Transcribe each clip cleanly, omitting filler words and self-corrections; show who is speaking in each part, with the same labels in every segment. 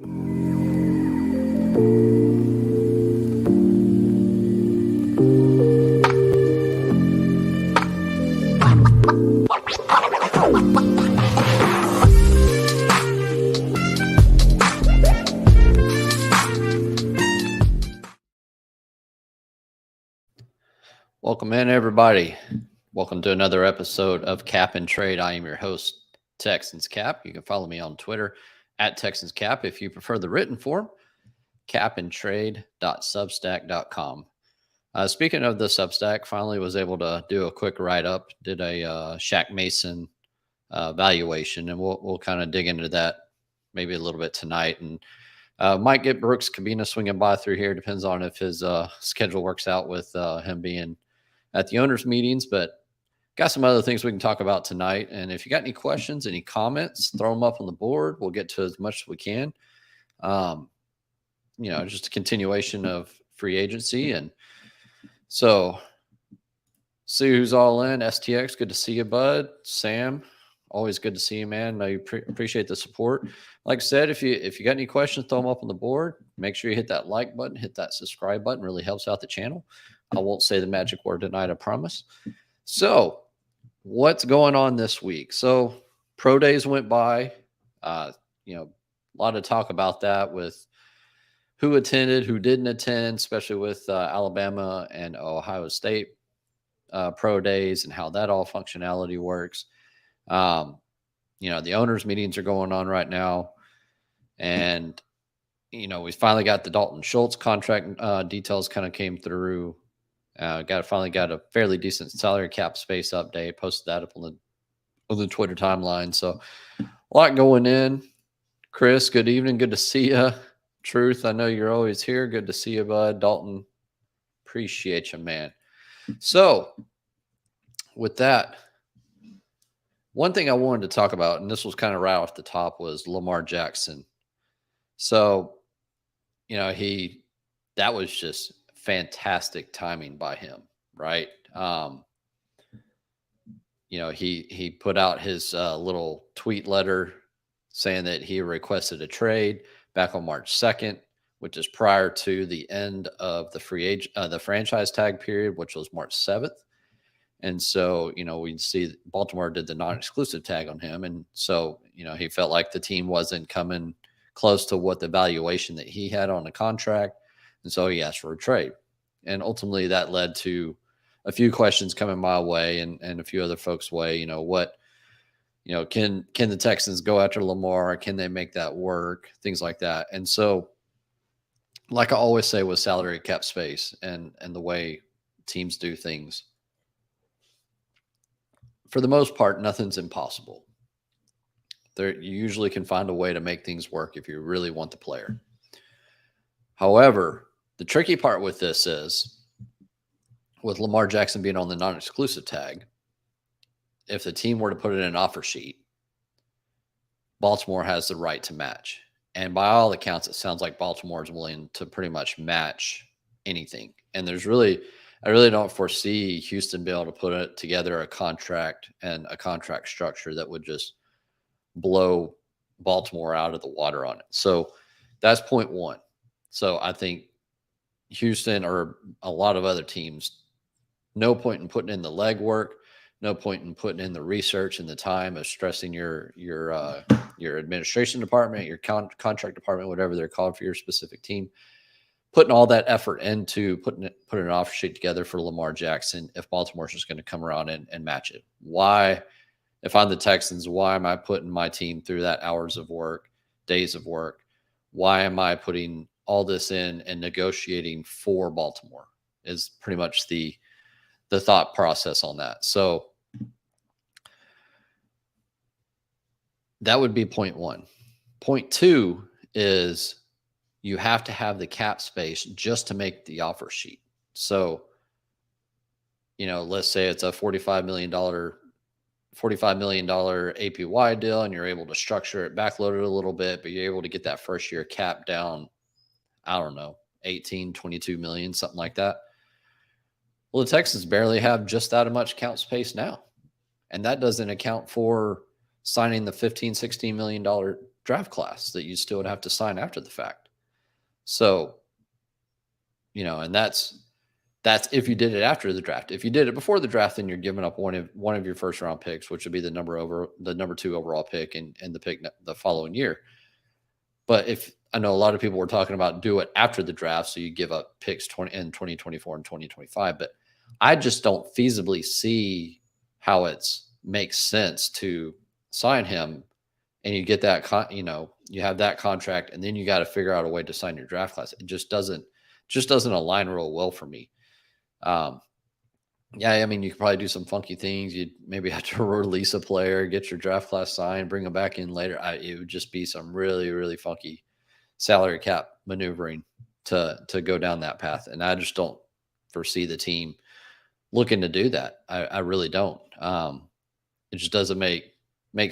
Speaker 1: Welcome in, everybody. Welcome to another episode of Cap and Trade. I am your host, TexansCap. You can follow me on Twitter at TexansCap if you prefer the written form, capandtrade.substack.com. Speaking of the Substack, finally was able to do a quick write-up, did a Shaq Mason valuation, and we'll kind of dig into that maybe a little bit tonight. And might get Brooks Kubena swinging by through here. Depends on if his schedule works out with him being at the owners' meetings, but got some other things we can talk about tonight. And if you got any questions, any comments, throw them up on the board. We'll get to as much as we can. Just a continuation of free agency. And so see who's all in. STX, good to see you, bud. Sam, always good to see you, man. I appreciate the support. Like I said, if you got any questions, throw them up on the board. Make sure you hit that like button, hit that subscribe button. Really helps out the channel. I won't say the magic word tonight, I promise. So what's going on this week? So pro days went by. A lot of talk about that with who attended, who didn't attend, especially with Alabama and Ohio State pro days and how that all functionality works. The owners' meetings are going on right now. And, we finally got the Dalton Schultz contract details kind of came through. Finally got a fairly decent salary cap space update. Posted that up on the Twitter timeline. So a lot going in. Chris, good evening. Good to see you. Truth, I know you're always here. Good to see you, bud. Dalton, appreciate you, man. So with that, one thing I wanted to talk about, and this was kind of right off the top, was Lamar Jackson. So, that was just fantastic timing by him, right? He put out his little tweet letter saying that he requested a trade back on March 2nd, which is prior to the end of the franchise tag period, which was March 7th. And so, we see Baltimore did the non-exclusive tag on him. And so, he felt like the team wasn't coming close to what the valuation that he had on the contract. And so he asked for a trade. And ultimately that led to a few questions coming my way and a few other folks' way. Can the Texans go after Lamar? Can they make that work? Things like that. And so, like I always say with salary cap space and the way teams do things, for the most part, nothing's impossible. You usually can find a way to make things work if you really want the player. However, the tricky part with this is, with Lamar Jackson being on the non-exclusive tag, if the team were to put it in an offer sheet, Baltimore has the right to match. And by all accounts, it sounds like Baltimore is willing to pretty much match anything. And I really don't foresee Houston being able to put together a contract and a contract structure that would just blow Baltimore out of the water on it. So that's point one. So I think Houston or a lot of other teams, no point in putting in the legwork, no point in putting in the research and the time of stressing your administration department, your contract department, whatever they're called for your specific team, putting all that effort into putting an offer sheet together for Lamar Jackson if Baltimore's just going to come around and match it. Why, if I'm the Texans, why am I putting my team through that hours of work, days of work? Why am I putting all this in and negotiating for Baltimore is pretty much the thought process on that. So that would be point one. Point two is you have to have the cap space just to make the offer sheet. So, let's say it's a $45 million APY deal and you're able to structure it, backload it a little bit, but you're able to get that first year cap down, I don't know, 18, 22 million, something like that. Well, the Texans barely have just that much cap space now. And that doesn't account for signing the $15, $16 million draft class that you still would have to sign after the fact. So, and that's if you did it after the draft. If you did it before the draft, then you're giving up one of your first round picks, which would be the number 2 overall pick and the pick the following year. But if I know a lot of people were talking about do it after the draft, so you give up picks in 2024 and 2025. But I just don't feasibly see how it makes sense to sign him, and you get that you have that contract, and then you got to figure out a way to sign your draft class. It just doesn't align real well for me. Yeah, I mean, you could probably do some funky things. You'd maybe have to release a player, get your draft class signed, bring them back in later. It would just be some really, really funky salary cap maneuvering to go down that path. And I just don't foresee the team looking to do that. I really don't. It just doesn't make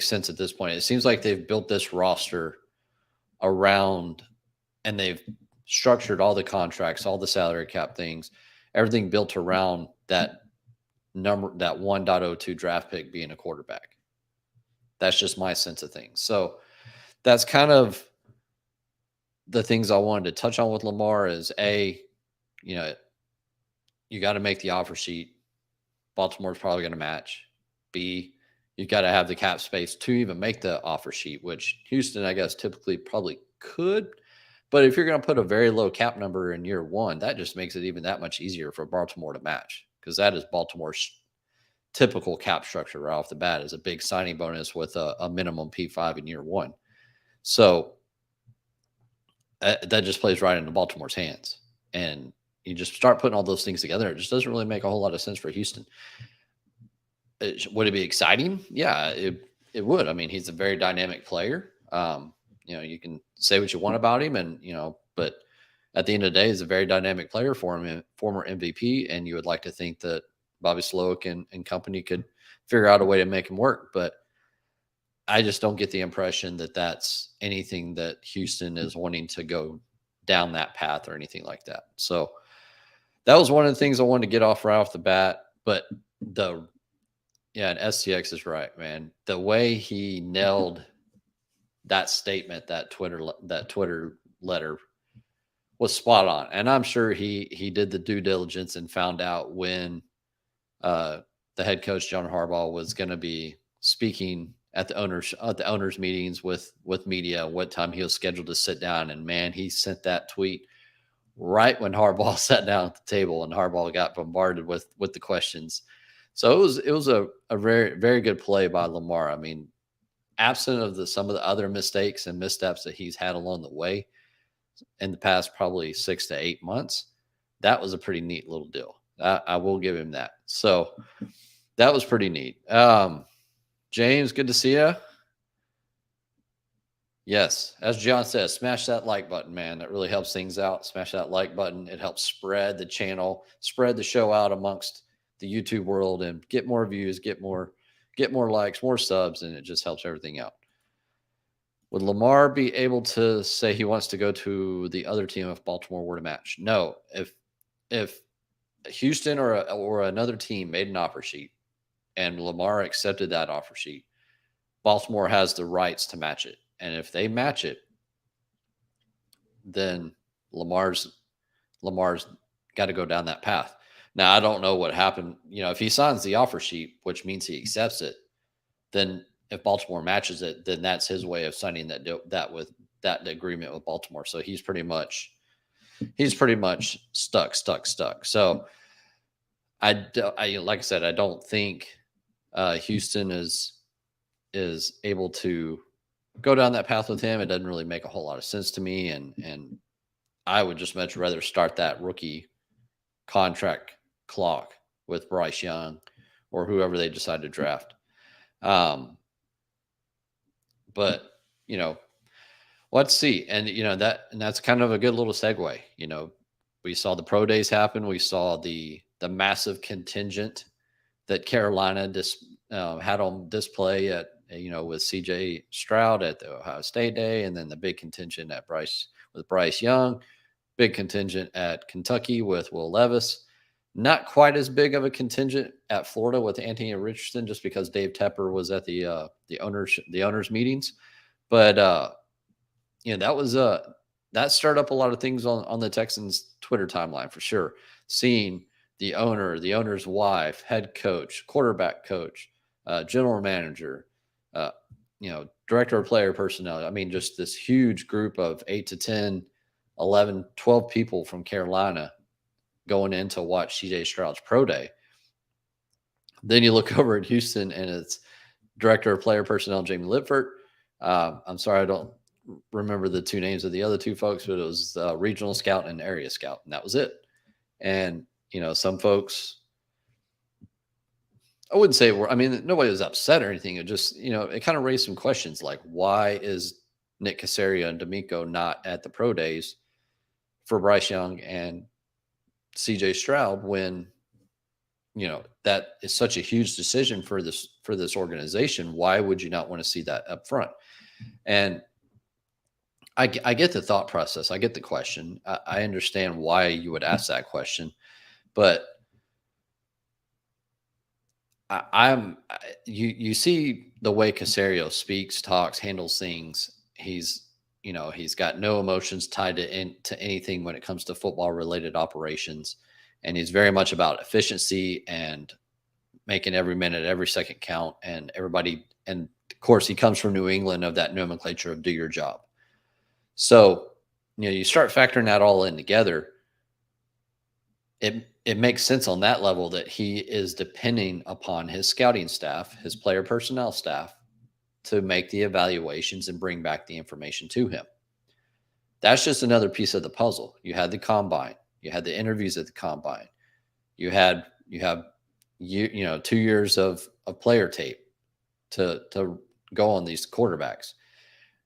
Speaker 1: sense at this point. It seems like they've built this roster around, and they've structured all the contracts, all the salary cap things, everything built around that 1.02 draft pick being a quarterback. That's just my sense of things. So that's kind of the things I wanted to touch on with Lamar is you got to make the offer sheet. Baltimore's probably going to match. B, you got to have the cap space to even make the offer sheet, which Houston, I guess, typically probably could. But if you're going to put a very low cap number in year one, that just makes it even that much easier for Baltimore to match, because that is Baltimore's typical cap structure right off the bat, is a big signing bonus with a minimum P5 in year one. So that just plays right into Baltimore's hands. And you just start putting all those things together. It just doesn't really make a whole lot of sense for Houston. Would it be exciting? Yeah, it would. I mean, he's a very dynamic player. You can say what you want about him, and but at the end of the day, he's a very dynamic player for him, former MVP, and you would like to think that Bobby Slowick and company could figure out a way to make him work. But I just don't get the impression that that's anything that Houston is wanting to go down that path or anything like that. So that was one of the things I wanted to get off right off the bat. But and STX is right, man. The way he nailed that statement, that Twitter letter, was spot on. And I'm sure he did the due diligence and found out when the head coach John Harbaugh was going to be speaking at the owners meetings with media, what time he was scheduled to sit down. And man, he sent that tweet right when Harbaugh sat down at the table, and Harbaugh got bombarded with the questions. So it was a very, very good play by Lamar. I mean, absent of some of the other mistakes and missteps that he's had along the way in the past probably 6 to 8 months, that was a pretty neat little deal. I will give him that. So that was pretty neat. James, good to see you. Yes, as John says, smash that like button, man. That really helps things out. Smash that like button. It helps spread the channel, spread the show out amongst the YouTube world, and get more views, get more likes, more subs, and it just helps everything out. Would Lamar be able to say he wants to go to the other team if Baltimore were to match? No. If Houston or another team made an offer sheet and Lamar accepted that offer sheet, Baltimore has the rights to match it. And if they match it, then Lamar's got to go down that path. Now, I don't know what happened. If he signs the offer sheet, which means he accepts it, then if Baltimore matches it, then that's his way of signing that with that agreement with Baltimore. So he's pretty much stuck. So like I said, I don't think Houston is able to go down that path with him. It doesn't really make a whole lot of sense to me, and I would just much rather start that rookie contract clock with Bryce Young or whoever they decide to draft. But let's see. And that's kind of a good little segue. We saw the pro days happen. We saw the massive contingent that Carolina had on display at with CJ Stroud at the Ohio State day, and then the big contingent with Bryce Young, big contingent at Kentucky with Will Levis. Not quite as big of a contingent at Florida with Anthony Richardson, just because Dave Tepper was at the owners meetings. But that was that stirred up a lot of things on the Texans Twitter timeline for sure. Seeing the owner, the owner's wife, head coach, quarterback coach, general manager, director of player personnel. I mean, just this huge group of 8 to 10, 11, 12 people from Carolina going in to watch CJ Stroud's pro day. Then you look over at Houston and it's director of player personnel, Jamie Lipford. I'm sorry, I don't remember the two names of the other two folks, but it was regional scout and area scout, and that was it. And, some folks, I wouldn't say nobody was upset or anything. It just, it kind of raised some questions like, why is Nick Caserio and D'Amico not at the pro days for Bryce Young and CJ Stroud when, that is such a huge decision for this organization? Why would you not want to see that up front? And I get the thought process. I get the question. I understand why you would ask that question, but you see the way Caserio speaks, talks, handles things. He's got no emotions tied to anything when it comes to football related operations. And he's very much about efficiency and making every minute, every second count, and everybody. And of course, he comes from New England, of that nomenclature of do your job. So, you start factoring that all in together. It makes sense on that level that he is depending upon his scouting staff, his player personnel staff, to make the evaluations and bring back the information to him. That's just another piece of the puzzle. You had the combine. You had the interviews at the combine. You have 2 years of player tape to go on these quarterbacks.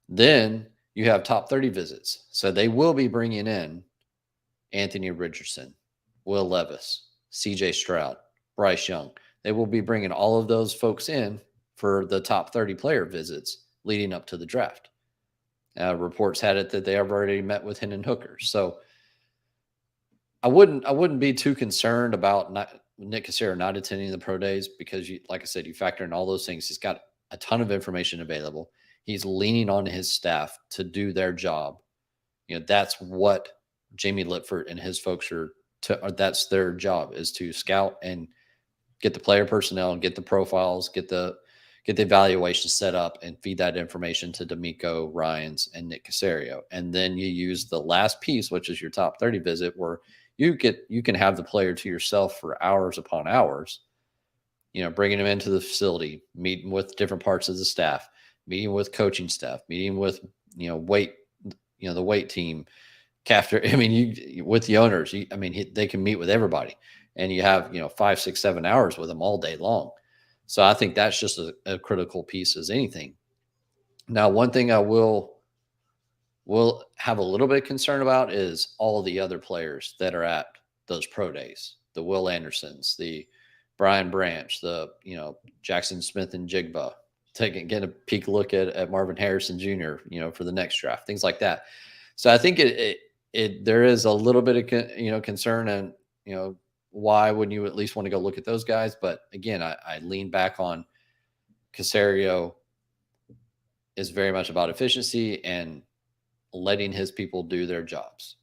Speaker 1: Then you have top 30 visits. So they will be bringing in Anthony Richardson, Will Levis, CJ Stroud, Bryce Young. They will be bringing all of those folks in for the top 30 player visits leading up to the draft. Reports had it that they have already met with Hendon Hooker. So I wouldn't be too concerned about Nick Caserio not attending the pro days because, like I said, you factor in all those things. He's got a ton of information available. He's leaning on his staff to do their job. That's what Jamie Lipford and his folks that's their job, is to scout and get the player personnel and get the profiles, get the evaluation set up and feed that information to D'Amico, Ryans, and Nick Caserio. And then you use the last piece, which is your top 30 visit, where you can have the player to yourself for hours upon hours, bringing them into the facility, meeting with different parts of the staff, meeting with coaching staff, meeting with, weight, the weight team, with the owners, they can meet with everybody, and you have, 5, 6, 7 hours with them all day long. So I think that's just a critical piece as anything. Now, one thing I will have a little bit of concern about is all the other players that are at those pro days, the Will Andersons, the Brian Branch, the, Jackson Smith and Jigba, get a peek look at Marvin Harrison Jr., for the next draft, things like that. So I think there is a little bit of, concern, and, why wouldn't you at least want to go look at those guys? But again, I lean back on Caserio is very much about efficiency and letting his people do their jobs.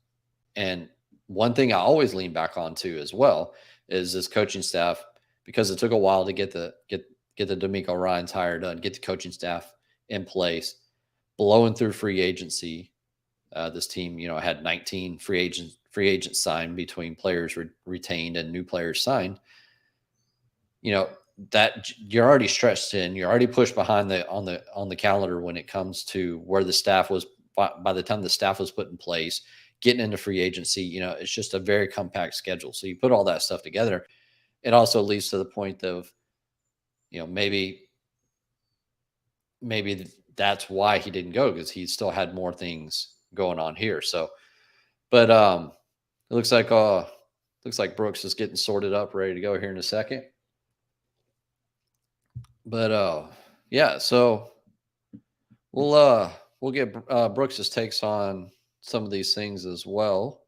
Speaker 1: And one thing I always lean back on to as well is this coaching staff, because it took a while to get the D'Amico Ryans hired done, get the coaching staff in place, blowing through free agency. This team, had 19 free agents signed between players retained and new players signed. That you're already stretched in, you're already pushed behind on the calendar when it comes to where the staff was by the time the staff was put in place, getting into free agency. It's just a very compact schedule. So you put all that stuff together. It also leads to the point of, maybe that's why he didn't go, because he still had more things going on here. So, but it looks like Brooks is getting sorted up, ready to go here in a second. But yeah, so we'll get Brooks's takes on some of these things as well.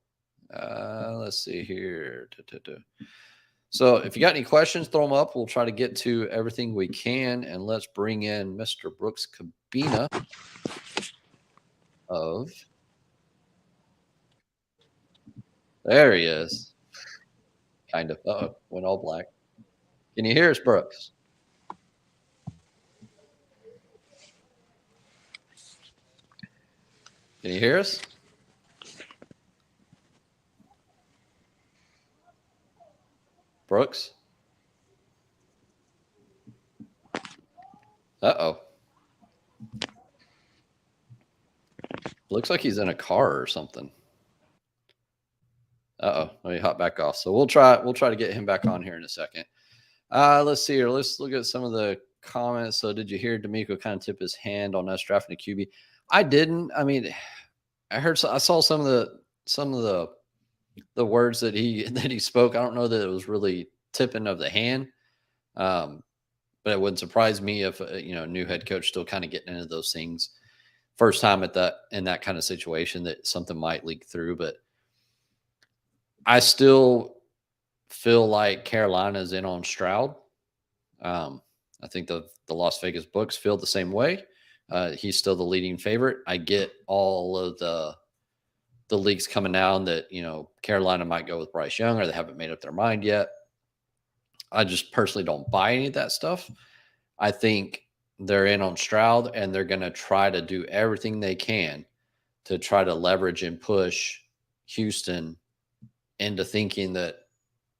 Speaker 1: Let's see here. So if you got any questions, throw them up. We'll try to get to everything we can, and let's bring in Mr. Brooks Kubena. of. There he is. Kind of. Uh-oh, went all black. Can you hear us, Brooks? Can you hear us? Brooks? Uh-oh. Looks like he's in a car or something. Uh-oh. Let me hop back off. So we'll try to get him back on here in a second. Let's see here. Let's look at some of the comments. So did you hear D'Amico kind of tip his hand on us drafting a QB? I didn't. I mean, I saw some of the words that he spoke. I don't know that it was really tipping of the hand. But it wouldn't surprise me if new head coach still kind of getting into those things. First time in that kind of situation that something might leak through, but I still feel like Carolina's in on Stroud. I think the Las Vegas books feel the same way. He's still the leading favorite. I get all of the leaks coming down that Carolina might go with Bryce Young or they haven't made up their mind yet. I just personally don't buy any of that stuff. I think they're in on Stroud and they're going to try to do everything they can to try to leverage and push Houston into thinking that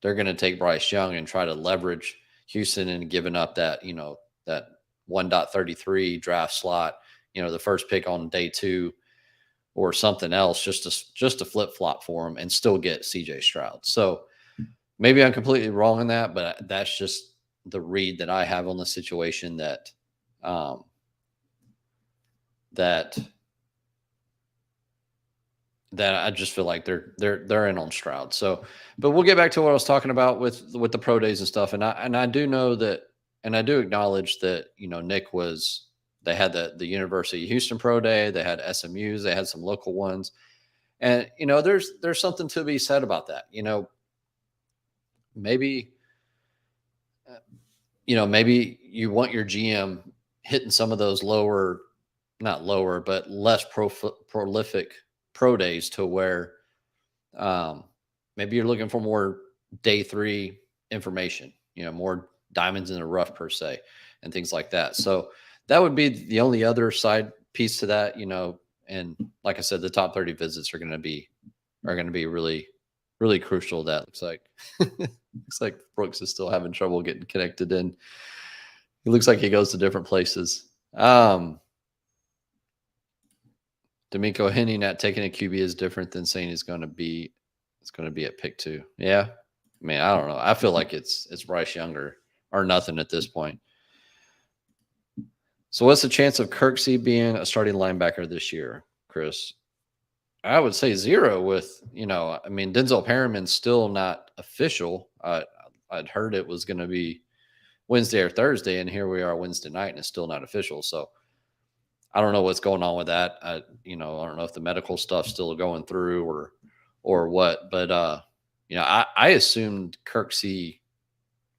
Speaker 1: they're going to take Bryce Young and try to leverage Houston and giving up that, that 1.33 draft slot, the first pick on day 2 or something else just to flip flop for him and still get CJ Stroud. So maybe I'm completely wrong on that, but that's just the read that I have on the situation that I just feel like they're in on Stroud. So, but we'll get back to what I was talking about with the pro days and stuff. And I do know that, and I do acknowledge that Nick they had the University of Houston pro day, they had SMU's, they had some local ones, and there's something to be said about that. Maybe maybe you want your GM hitting some of those not lower, but less prolific pro days to where maybe you're looking for more day 3 information, more diamonds in the rough per se and things like that. So that would be the only other side piece to that, and like I said, the top 30 visits are going to be really, really crucial. That looks like Brooks is still having trouble getting connected in. It looks like he goes to different places. D'Amico hinting at taking a QB is different than saying it's going to be at pick 2. Yeah. I mean, I don't know. I feel like it's Bryce Young or nothing at this point. So what's the chance of Kirksey being a starting linebacker this year, Chris? I would say 0 with, I mean, Denzel Perriman's still not official. I'd heard it was going to be Wednesday or Thursday, and here we are Wednesday night, and it's still not official. So I don't know what's going on with that. I don't know if the medical stuff's still going through or what, but I assumed Kirksey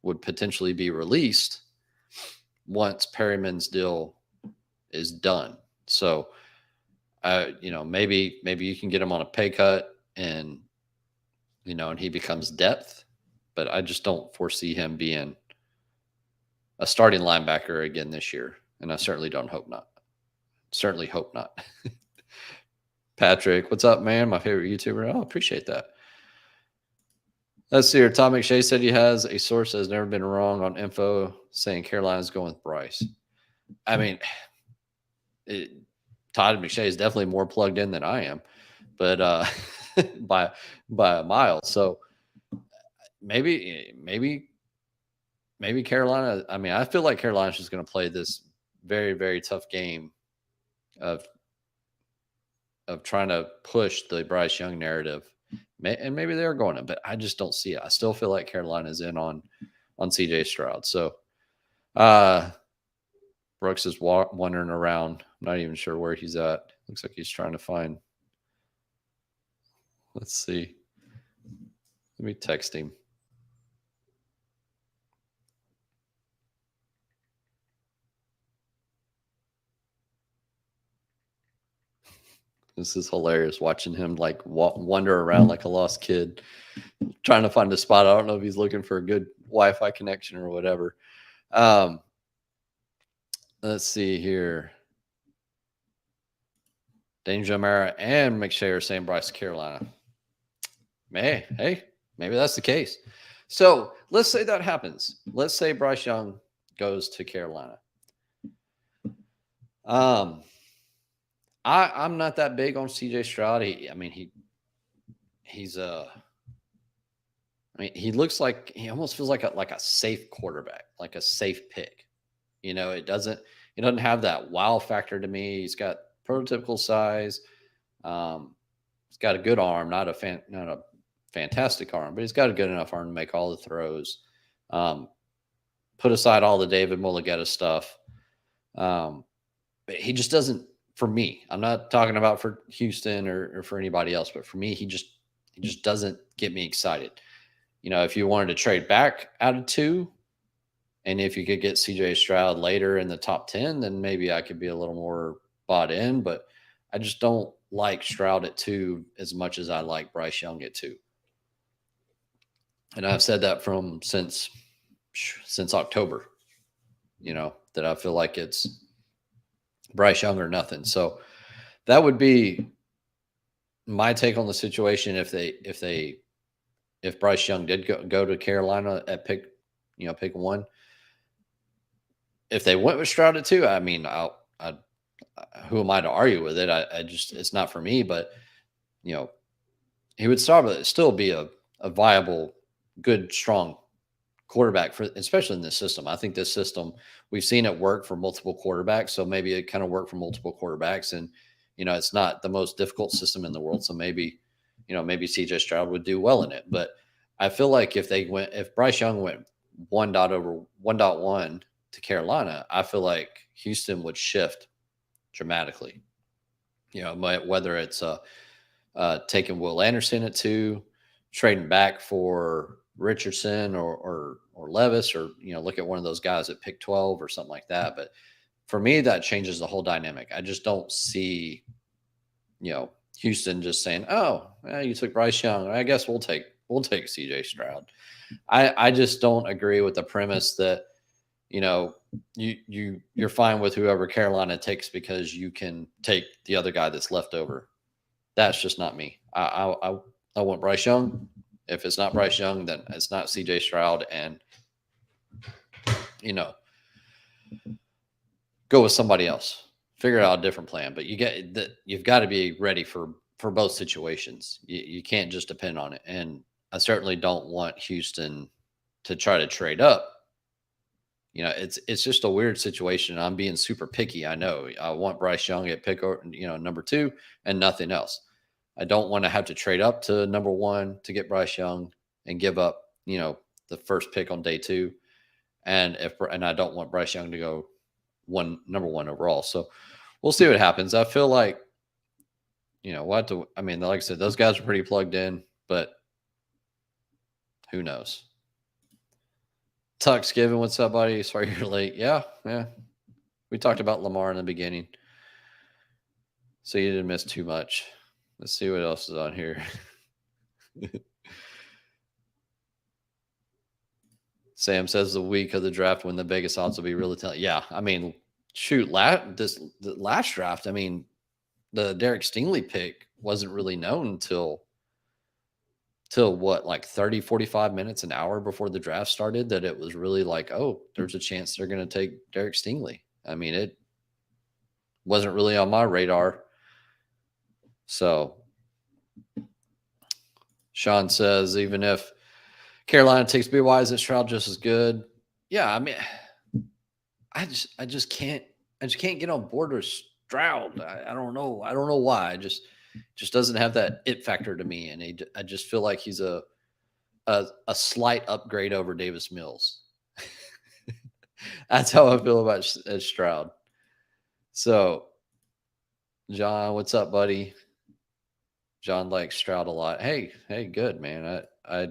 Speaker 1: would potentially be released once Perryman's deal is done. So, maybe you can get him on a pay cut and he becomes depth, but I just don't foresee him being a starting linebacker again this year. And I certainly hope not. Patrick, what's up, man? My favorite YouTuber. Oh, appreciate that. Let's see here. Tom McShay said he has a source that has never been wrong on info saying Carolina's going with Bryce. I mean, Todd McShay is definitely more plugged in than I am, but by a mile. So maybe Carolina. I mean, I feel like Carolina's just going to play this very, very tough game of trying to push the Bryce Young narrative, and maybe they're going to, but I just don't see it. I still feel like Carolina's in on CJ Stroud. So, Brooks is wandering around. I'm not even sure where he's at. Looks like he's trying to find. Let's see. Let me text him. This is hilarious watching him like wander around like a lost kid, trying to find a spot. I don't know if he's looking for a good Wi-Fi connection or whatever. Let's see here. Danger Mara and McShay are saying Bryce Carolina. Hey, maybe that's the case. So let's say that happens. Let's say Bryce Young goes to Carolina. I'm not that big on CJ Stroud. He looks like he almost feels like a safe quarterback, like a safe pick. He doesn't have that wow factor to me. He's got prototypical size. He's got a good arm, not a fantastic arm, but he's got a good enough arm to make all the throws. Put aside all the David Mulligetta stuff. But he just doesn't, for me, I'm not talking about for Houston or for anybody else, but for me, he just doesn't get me excited. If you wanted to trade back out of 2, and if you could get CJ Stroud later in the top 10, then maybe I could be a little more bought in, but I just don't like Stroud at 2 as much as I like Bryce Young at 2. And I've said that since October, that I feel like it's Bryce Young or nothing. So that would be my take on the situation if Bryce Young did go to Carolina at pick 1. If they went with Stroud at 2, who am I to argue with it? It's not for me, but he would still be a viable, good, strong quarterback especially in this system. I think this system, we've seen it work for multiple quarterbacks. So maybe it kind of worked for multiple quarterbacks, and it's not the most difficult system in the world. So maybe CJ Stroud would do well in it. But I feel like if Bryce Young went 1.1 to Carolina, I feel like Houston would shift dramatically. Whether it's taking Will Anderson at 2, trading back for Richardson or Levis, or look at one of those guys at pick 12 or something like that. But for me, that changes the whole dynamic. I just don't see Houston just saying, "Oh, you took Bryce Young. I guess we'll take CJ Stroud." I just don't agree with the premise that you're fine with whoever Carolina takes because you can take the other guy that's left over. That's just not me. I want Bryce Young. If it's not Bryce Young, then it's not CJ Stroud, and go with somebody else. Figure out a different plan. But you've got to be ready for both situations. You can't just depend on it. And I certainly don't want Houston to try to trade up. It's just a weird situation. I'm being super picky. I know I want Bryce Young at pick, number 2 and nothing else. I don't want to have to trade up to number 1 to get Bryce Young and give up, the first pick on day 2. And I don't want Bryce Young to go number 1 overall. So we'll see what happens. I feel like, like I said, those guys are pretty plugged in, but who knows? Tux Given, what's up, buddy? Sorry you're late. Yeah. We talked about Lamar in the beginning, so you didn't miss too much. Let's see what else is on here. Sam says the week of the draft when the biggest odds will be really telling. Yeah, shoot, the last draft, the Derek Stingley pick wasn't really known until what, like 30, 45 minutes, an hour before the draft started, that it was really like, oh, there's a chance they're going to take Derek Stingley. It wasn't really on my radar. So Sean says, even if Carolina takes BY, is Stroud just as good? Yeah, I just can't get on board with Stroud. I don't know why. Just doesn't have that it factor to me, and I just feel like he's a slight upgrade over Davis Mills. That's how I feel about Stroud. So, John, what's up, buddy? John likes Stroud a lot. Hey, good, man. I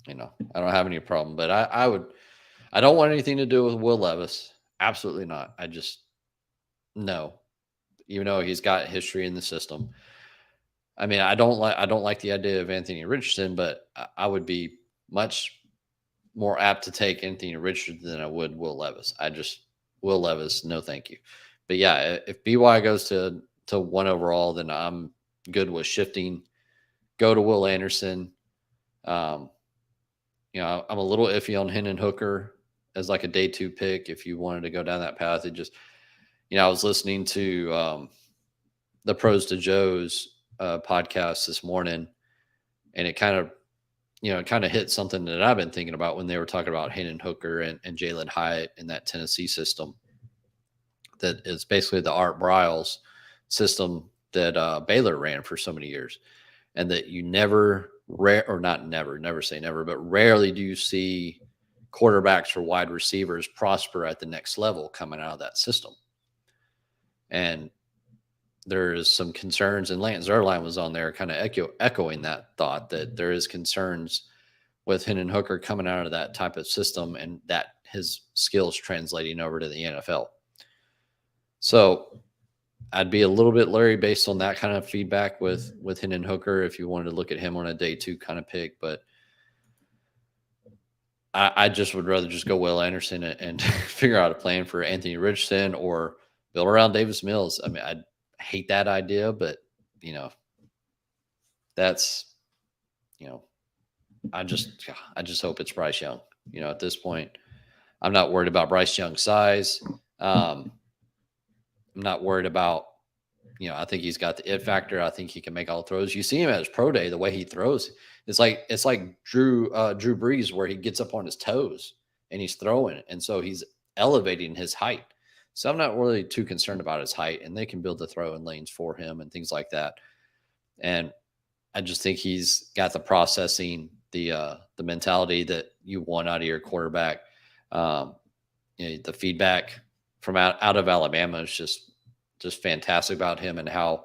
Speaker 1: don't have any problem, but I don't want anything to do with Will Levis. Absolutely not. No. even though he's got history in the system. I mean, I don't like the idea of Anthony Richardson, but I would be much more apt to take Anthony Richardson than I would Will Levis. Will Levis, no thank you. But yeah, if BY goes to 1 overall, then I'm good with shifting. Go to Will Anderson. I'm a little iffy on Hendon Hooker as like a day 2 pick. If you wanted to go down that path, it just, I was listening to the Pros to Joe's podcast this morning, and it kind of hit something that I've been thinking about when they were talking about Hendon Hooker and Jalen Hyatt in that Tennessee system. That is basically the Art Briles system that Baylor ran for so many years, and that you never say never, but rarely do you see quarterbacks or wide receivers prosper at the next level coming out of that system. And there's some concerns, and Lance Zierlein was on there kind of echoing that thought, that there is concerns with Hendon Hooker coming out of that type of system and that his skills translating over to the NFL. So I'd be a little bit leery based on that kind of feedback with Hendon Hooker if you wanted to look at him on a day 2 kind of pick. But I just would rather just go Will Anderson and figure out a plan for Anthony Richardson or build around Davis Mills. I mean, I hate that idea, but that's, I just hope it's Bryce Young. At this point, I'm not worried about Bryce Young's size. I'm not worried about, I think he's got the it factor. I think he can make all throws. You see him at his pro day, the way he throws. It's like Drew Brees, where he gets up on his toes and he's throwing, and so he's elevating his height. So I'm not really too concerned about his height, and they can build the throwing lanes for him and things like that. And I just think he's got the processing, the mentality that you want out of your quarterback. The feedback from out of Alabama is just fantastic about him, and how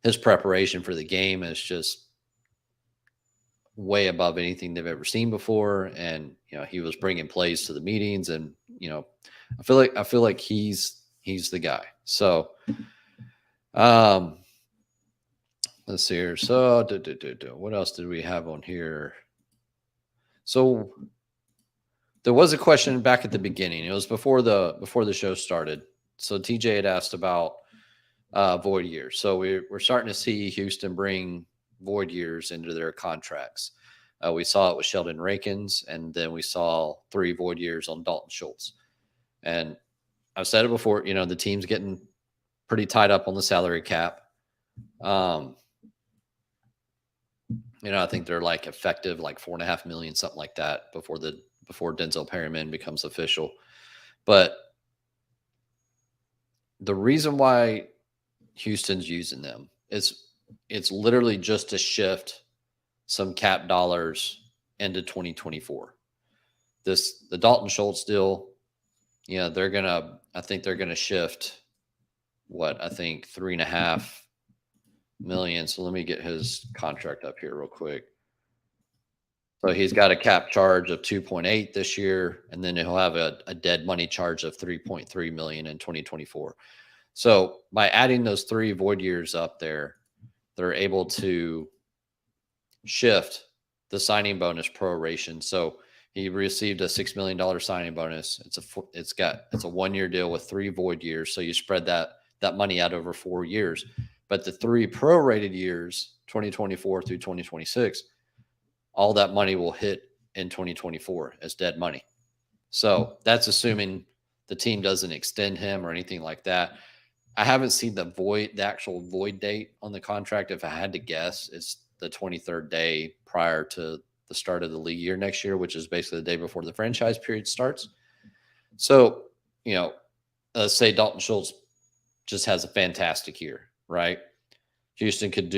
Speaker 1: his preparation for the game is just way above anything they've ever seen before. And he was bringing plays to the meetings, and I feel like he's the guy. So let's see here. So what else did we have on here? So there was a question back at the beginning. It was before the show started. So TJ had asked about void years. So we're starting to see Houston bring void years into their contracts. We saw it with Sheldon Rankins, and then we saw 3 void years on Dalton Schultz. And I've said it before, the team's getting pretty tied up on the salary cap. I think they're like effective like $4.5 million, something like that, before Denzel Perryman becomes official. But the reason why Houston's using them is it's literally just to shift some cap dollars into 2024. The Dalton Schultz deal, I think they're gonna shift $3.5 million. So let me get his contract up here real quick. So he's got a cap charge of 2.8 this year, and then he'll have a dead money charge of 3.3 million in 2024. So by adding those 3 void years up there, they're able to shift the signing bonus proration. So he received a $6 million signing bonus. It's a 1-year deal with 3 void years. So you spread that money out over 4 years. But the 3 prorated years, 2024 through 2026, all that money will hit in 2024 as dead money. So that's assuming the team doesn't extend him or anything like that. I haven't seen the actual void date on the contract. If I had to guess, it's the 23rd day prior to the start of the league year next year, which is basically the day before the franchise period starts. So, let's say Dalton Schultz just has a fantastic year, right? Houston could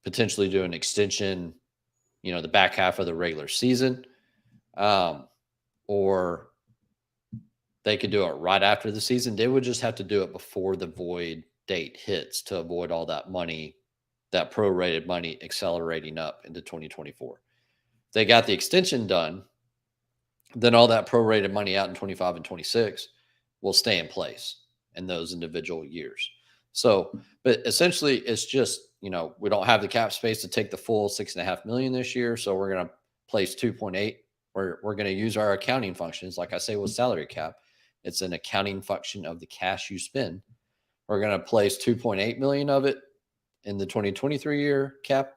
Speaker 1: potentially do an extension, the back half of the regular season, or they could do it right after the season. They would just have to do it before the void date hits to avoid all that money, that prorated money accelerating up into 2024. If they got the extension done, then all that prorated money out in 25 and 26 will stay in place in those individual years. So, but essentially, it's just we don't have the cap space to take the full $6.5 million this year, so we're going to place 2.8. We're going to use our accounting functions, like I say with salary cap. It's an accounting function of the cash you spend. We're going to place 2.8 million of it in the 2023 year cap,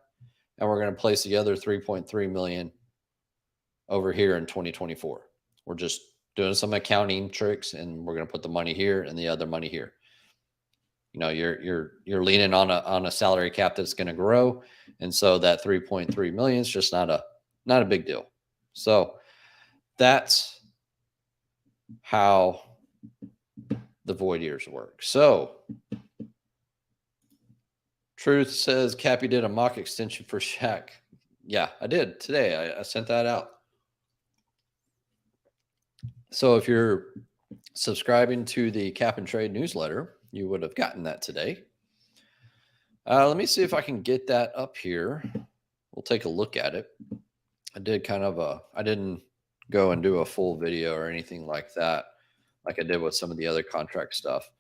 Speaker 1: and we're going to place the other 3.3 million over here in 2024. We're just doing some accounting tricks, and we're going to put the money here and the other money here. You're leaning on a salary cap that's going to grow, and so that 3.3 million is just not a big deal. So that's how the void years work. So Truth says Cappy did a mock extension for Shaq. Yeah, I did today. I sent that out. So if you're subscribing to the Cap and Trade newsletter, you would have gotten that today. Let me see if I can get that up here. We'll take a look at it. I did I didn't go and do a full video or anything like that, like I did with some of the other contract stuff.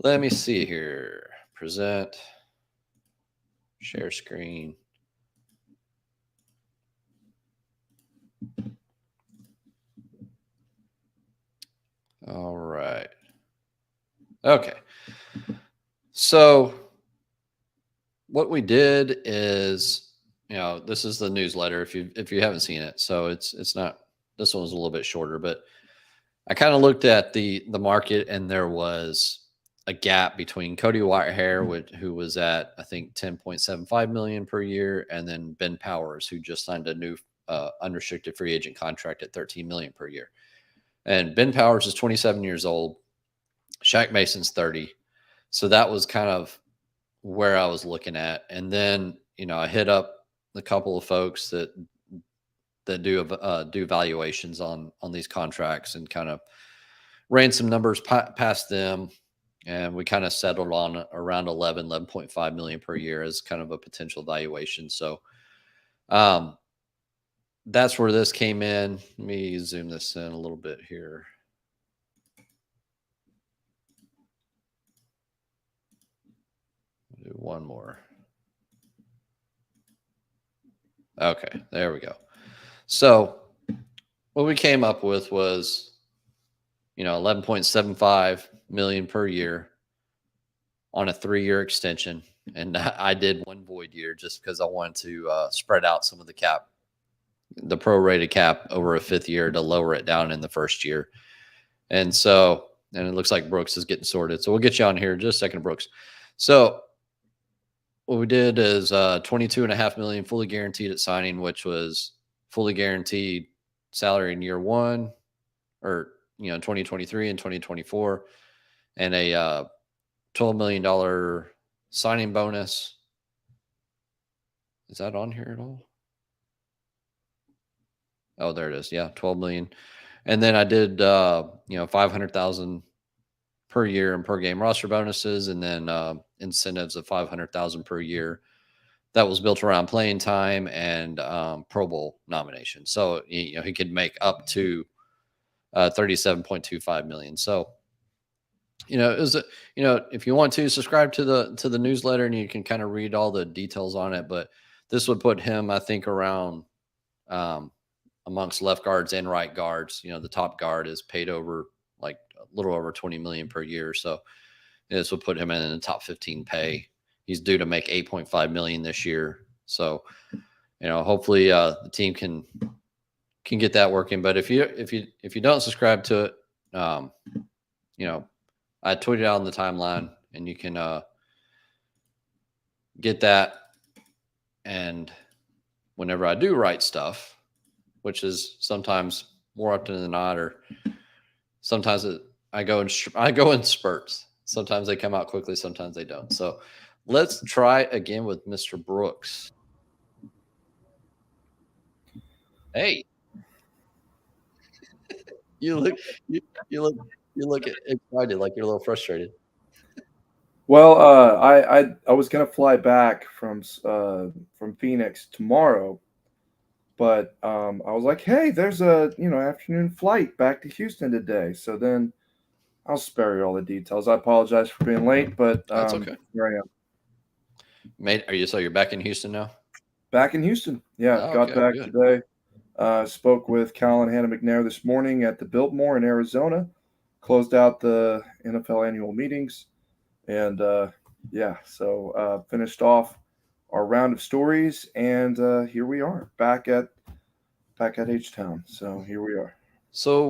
Speaker 1: Let me see here. Present, share screen. All right. Okay. So what we did is, this is the newsletter if you haven't seen it. So it's not, this one was a little bit shorter, but I kind of looked at the market, and there was a gap between Cody Whitehair, who was at, I think, 10.75 million per year, and then Ben Powers, who just signed a new unrestricted free agent contract at 13 million per year. And Ben Powers is 27 years old. Shaq Mason's 30. So that was kind of where I was looking at. And then, I hit up a couple of folks that do valuations on these contracts, and kind of ran some numbers past them. And we kind of settled on around 11.5 million per year as kind of a potential valuation. So that's where this came in. Let me zoom this in a little bit here. Do one more. Okay, there we go. So what we came up with was, 11.75 million per year on a 3-year extension. And I did one void year just because I wanted to spread out some of the cap, the prorated cap over a 5th year, to lower it down in the first year. And it looks like Brooks is getting sorted. So we'll get you on here in just a second, Brooks. So what we did is 22.5 million fully guaranteed at signing, which was fully guaranteed salary in year 1, or 2023 and 2024, and a $12 million signing bonus. Is that on here at all? Oh, there it is. Yeah, 12 million. And then I did 500,000 per year and per game roster bonuses, and then incentives of 500,000 per year. That was built around playing time and Pro Bowl nomination. So he could make up to 37.25 million. So if you want to subscribe to the newsletter, and you can kind of read all the details on it, but this would put him, I think, around amongst left guards and right guards. The top guard is paid over like a little over 20 million per year. So this would put him in the top 15 pay. He's due to make 8.5 million this year. So, hopefully the team can get that working. But if you don't subscribe to it, I tweeted out on the timeline, and you can get that. And whenever I do write stuff, which is sometimes more often than not, or sometimes I go in spurts. Sometimes they come out quickly, sometimes they don't. So let's try again with Mr. Brooks. Hey, you look excited, like you're a little frustrated.
Speaker 2: Well, I was gonna fly back from Phoenix tomorrow, but I was like, hey, there's a afternoon flight back to Houston today. So then I'll spare you all the details. I apologize for being late, but
Speaker 1: That's okay.
Speaker 2: here I am.
Speaker 1: So you're back in Houston now?
Speaker 2: Back in Houston. Yeah,
Speaker 1: Oh,
Speaker 2: got
Speaker 1: okay,
Speaker 2: back
Speaker 1: good.
Speaker 2: today. Spoke with Cal and Hannah McNair this morning at the Biltmore in Arizona. Closed out the NFL annual meetings, and so finished off our round of stories, and here we are back at H-Town. So here we are.
Speaker 1: So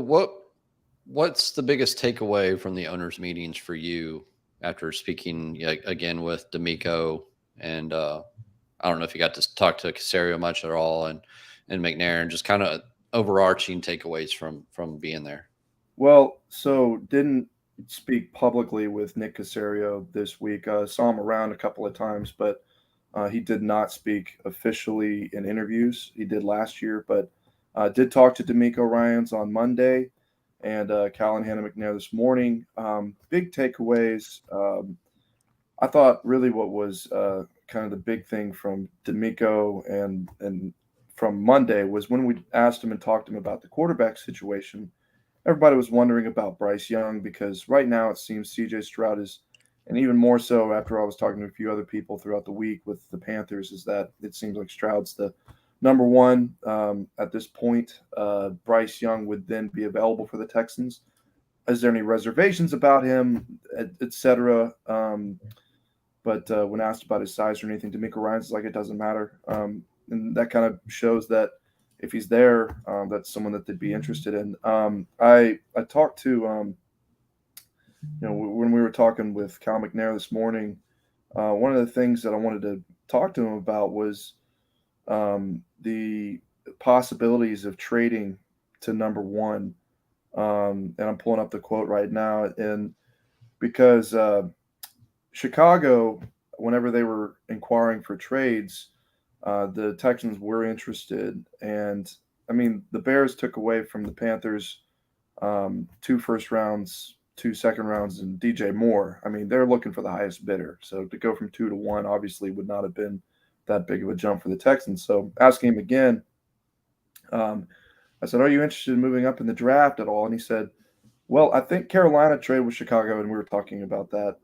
Speaker 1: what's the biggest takeaway from the owners' meetings for you after speaking again with D'Amico and I don't know if you got to talk to Casario much at all and McNair, and just kind of overarching takeaways from being there.
Speaker 2: Well, so didn't speak publicly with Nick Casario this week. Saw him around a couple of times, but he did not speak officially in interviews. He did last year, but did talk to D'Amico Ryans on Monday and Cal and Hannah McNair this morning. Big takeaways. I thought really what was kind of the big thing from D'Amico and from Monday was when we asked him and talked to him about the quarterback situation. Everybody was wondering about Bryce Young because right now it seems CJ Stroud is, and even more so after I was talking to a few other people throughout the week with the Panthers, is that it seems like Stroud's the number one at this point. Bryce Young would then be available for the Texans. Is there any reservations about him, et cetera? But when asked about his size or anything, D'Amico Ryans is like, it doesn't matter. And that kind of shows that if he's there, that's someone that they'd be interested in. I talked to, when we were talking with Cal McNair this morning, one of the things that I wanted to talk to him about was the possibilities of trading to number one. And I'm pulling up the quote right now. And because Chicago, whenever they were inquiring for trades, the Texans were interested. And I mean, the Bears took away from the Panthers 2 first rounds, 2 second rounds, and DJ Moore. I mean, they're looking for the highest bidder. So to go from 2 to 1 obviously would not have been that big of a jump for the Texans. So asking him again, I said, are you interested in moving up in the draft at all? And he said, well, I think Carolina traded with Chicago, and we were talking about that.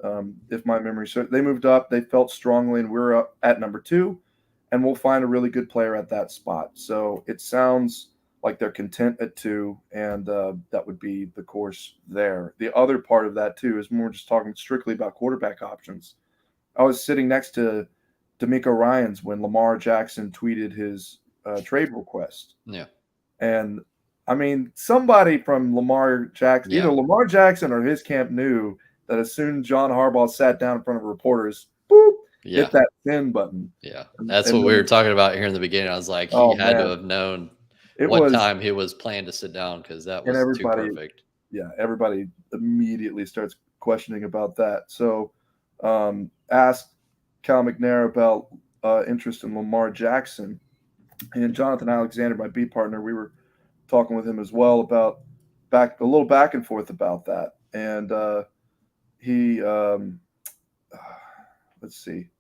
Speaker 2: If my memory serves, they moved up. They felt strongly, and we're up at number 2, and we'll find a really good player at that spot. So it sounds like they're content at 2, and that would be the course there. The other part of that, too, is more just talking strictly about quarterback options. I was sitting next to D'Amico Ryans when Lamar Jackson tweeted his trade request.
Speaker 1: Yeah.
Speaker 2: And I mean, somebody from Lamar Jackson, either Lamar Jackson or his camp knew that as soon as John Harbaugh sat down in front of reporters, boop, hit that send button.
Speaker 1: Yeah. That's what we were talking about here in the beginning. I was like, he had to have known time he was planning to sit down because that was too perfect.
Speaker 2: Yeah, everybody immediately starts questioning about that. So asked Cal McNair about interest in Lamar Jackson. And Jonathan Alexander, my beat partner, we were talking with him as well about a little back and forth about that. And he, let's see,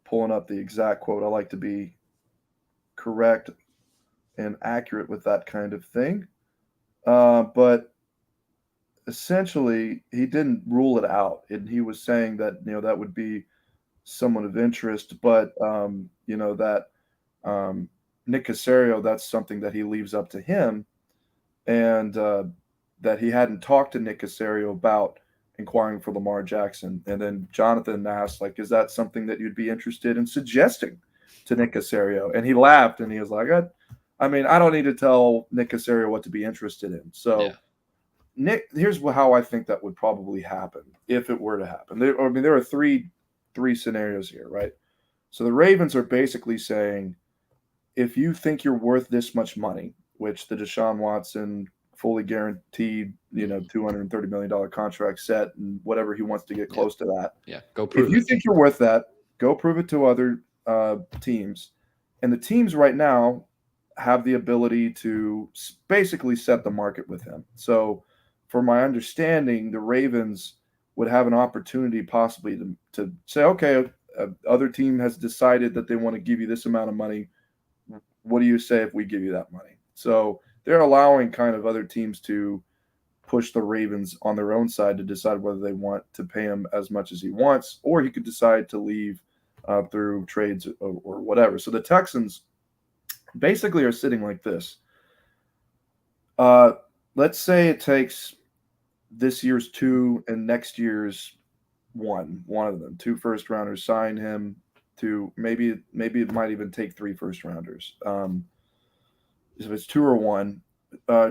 Speaker 2: pulling up the exact quote. I like to be correct and accurate with that kind of thing. But essentially, he didn't rule it out. And he was saying that, that would be someone of interest, but, that Nick Casario, that's something that he leaves up to him, and that he hadn't talked to Nick Casario about inquiring for Lamar Jackson. And then Jonathan asked, like, is that something that you'd be interested in suggesting to Nick Casario? And he laughed, and he was like, I mean, I don't need to tell Nick Casario what to be interested in. So, Nick, here's how I think that would probably happen if it were to happen. There are three scenarios here, right? So the Ravens are basically saying, if you think you're worth this much money, which the Deshaun Watson fully guaranteed, $230 million contract set and whatever he wants to get close to that.
Speaker 1: Yeah, go prove it.
Speaker 2: If you think you're worth that, go prove it to other teams. And the teams right now have the ability to basically set the market with him. So from my understanding, the Ravens would have an opportunity possibly to say, okay, other team has decided that they want to give you this amount of money. What do you say if we give you that money? So they're allowing kind of other teams to push the Ravens on their own side to decide whether they want to pay him as much as he wants, or he could decide to leave through trades or whatever. So the Texans basically are sitting like this. Let's say it takes this year's 2 and next year's one of them, 2 first rounders, sign him to maybe it might even take 3 first rounders. If it's 2 or 1,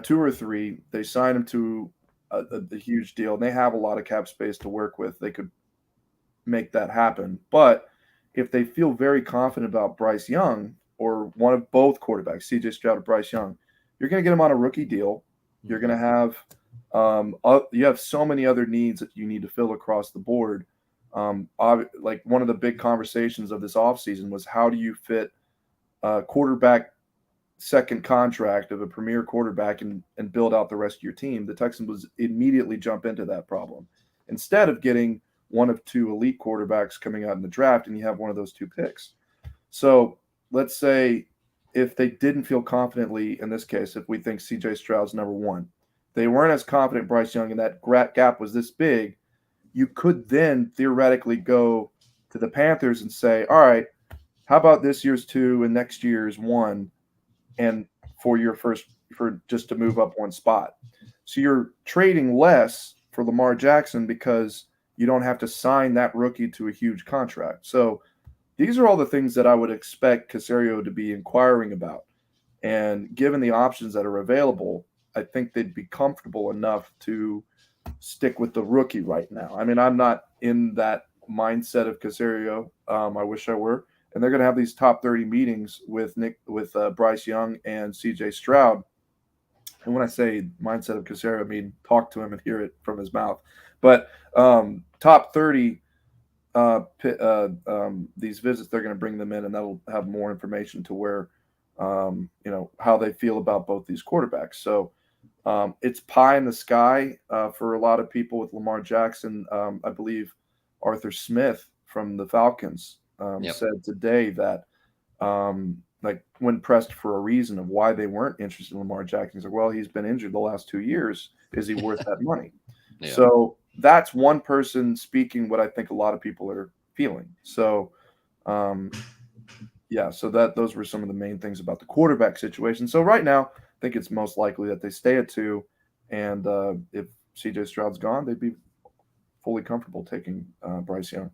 Speaker 2: 2 or 3, they sign him to a huge deal, and they have a lot of cap space to work with. They could make that happen. But if they feel very confident about Bryce Young or one of both quarterbacks, CJ Stroud or Bryce Young, you're going to get him on a rookie deal. You're going to have you have so many other needs that you need to fill across the board. Like one of the big conversations of this offseason was, how do you fit a quarterback second contract of a premier quarterback and build out the rest of your team? The Texans was immediately jump into that problem instead of getting one of 2 elite quarterbacks coming out in the draft, and you have one of those 2 picks. So let's say if they didn't feel confidently in this case, if we think CJ Stroud's number 1, they weren't as confident Bryce Young, and that gap was this big, you could then theoretically go to the Panthers and say, all right, how about this year's 2 and next year's 1, and for just to move up 1 spot. So you're trading less for Lamar Jackson because you don't have to sign that rookie to a huge contract. So these are all the things that I would expect Caserio to be inquiring about. And given the options that are available, I think they'd be comfortable enough to stick with the rookie right now. I mean, I'm not in that mindset of Caserio. I wish I were. And they're going to have these top 30 meetings with Bryce Young and CJ Stroud. And when I say mindset of Caserio, I mean talk to him and hear it from his mouth. But top 30, these visits, they're going to bring them in, and that'll have more information to where, how they feel about both these quarterbacks. So it's pie in the sky for a lot of people with Lamar Jackson. I believe Arthur Smith from the Falcons said today that, like, when pressed for a reason of why they weren't interested in Lamar Jackson, he's like, well, he's been injured the last 2 years. Is he worth that money? Yeah. So that's one person speaking what I think a lot of people are feeling. So, so those were some of the main things about the quarterback situation. So right now, I think it's most likely that they stay at 2, and if CJ Stroud's gone, they'd be fully comfortable taking Bryce Young.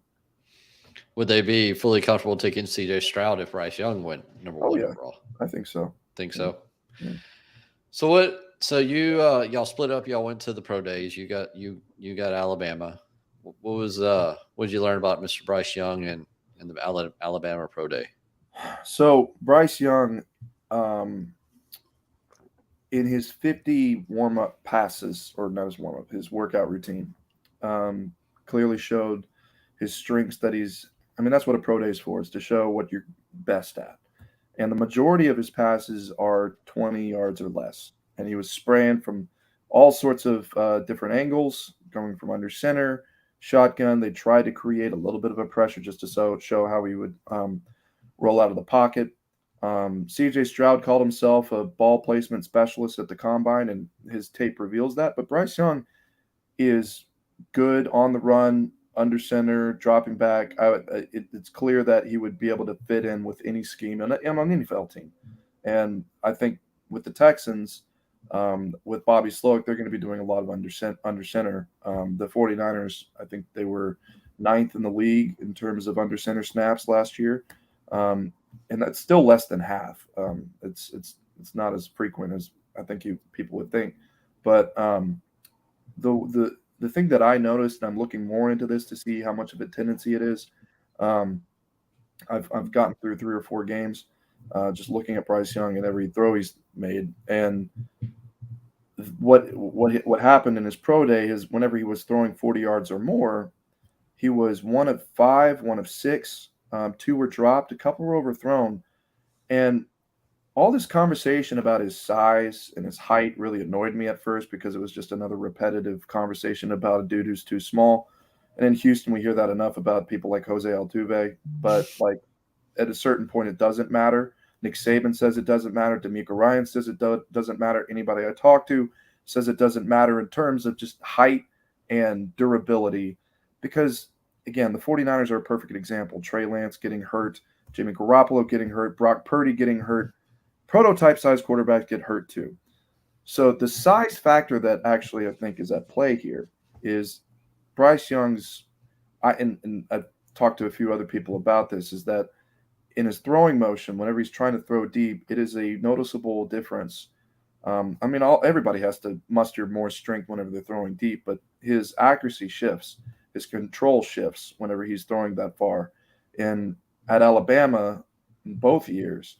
Speaker 1: Would they be fully comfortable taking CJ Stroud if Bryce Young went number 1 overall?
Speaker 2: I think so.
Speaker 1: So? Yeah. So y'all split up. Y'all went to the pro days. You got Alabama. What did you learn about Mr. Bryce Young and the Alabama pro day?
Speaker 2: So Bryce Young, in his 50 warm-up passes, or not his warm-up, his workout routine, clearly showed his strengths that that's what a pro day is for, is to show what you're best at. And the majority of his passes are 20 yards or less. And he was spraying from all sorts of different angles, going from under center, shotgun. They tried to create a little bit of a pressure just to show how he would roll out of the pocket. CJ Stroud called himself a ball placement specialist at the combine, and his tape reveals that. But Bryce Young is good on the run, under center, dropping back. It's clear that he would be able to fit in with any scheme on an NFL team. And I think with the Texans, with Bobby Sloak, they're going to be doing a lot of under center. The 49ers, I think they were 9th in the league in terms of under center snaps last year. And that's still less than half. It's not as frequent as I think people would think. But the thing that I noticed, and I'm looking more into this to see how much of a tendency it is. I've gotten through 3 or 4 games, just looking at Bryce Young and every throw he's made. And what happened in his pro day is whenever he was throwing 40 yards or more, he was 1 of 5, 1 of 6. 2 were dropped, a couple were overthrown. And all this conversation about his size and his height really annoyed me at first, because it was just another repetitive conversation about a dude who's too small. And in Houston, we hear that enough about people like Jose Altuve. But like at a certain point, it doesn't matter. Nick Saban says it doesn't matter. D'Amico Ryan says it doesn't matter. Anybody I talk to, says it doesn't matter in terms of just height and durability. Because, again, the 49ers are a perfect example. Trey Lance getting hurt, Jimmy Garoppolo getting hurt, Brock Purdy getting hurt. Prototype-sized quarterbacks get hurt too. So the size factor that actually I think is at play here is Bryce Young's and I've talked to a few other people about this, is that in his throwing motion, whenever he's trying to throw deep, it is a noticeable difference. Everybody has to muster more strength whenever they're throwing deep, but his accuracy shifts, his control shifts whenever he's throwing that far. And at Alabama, in both years,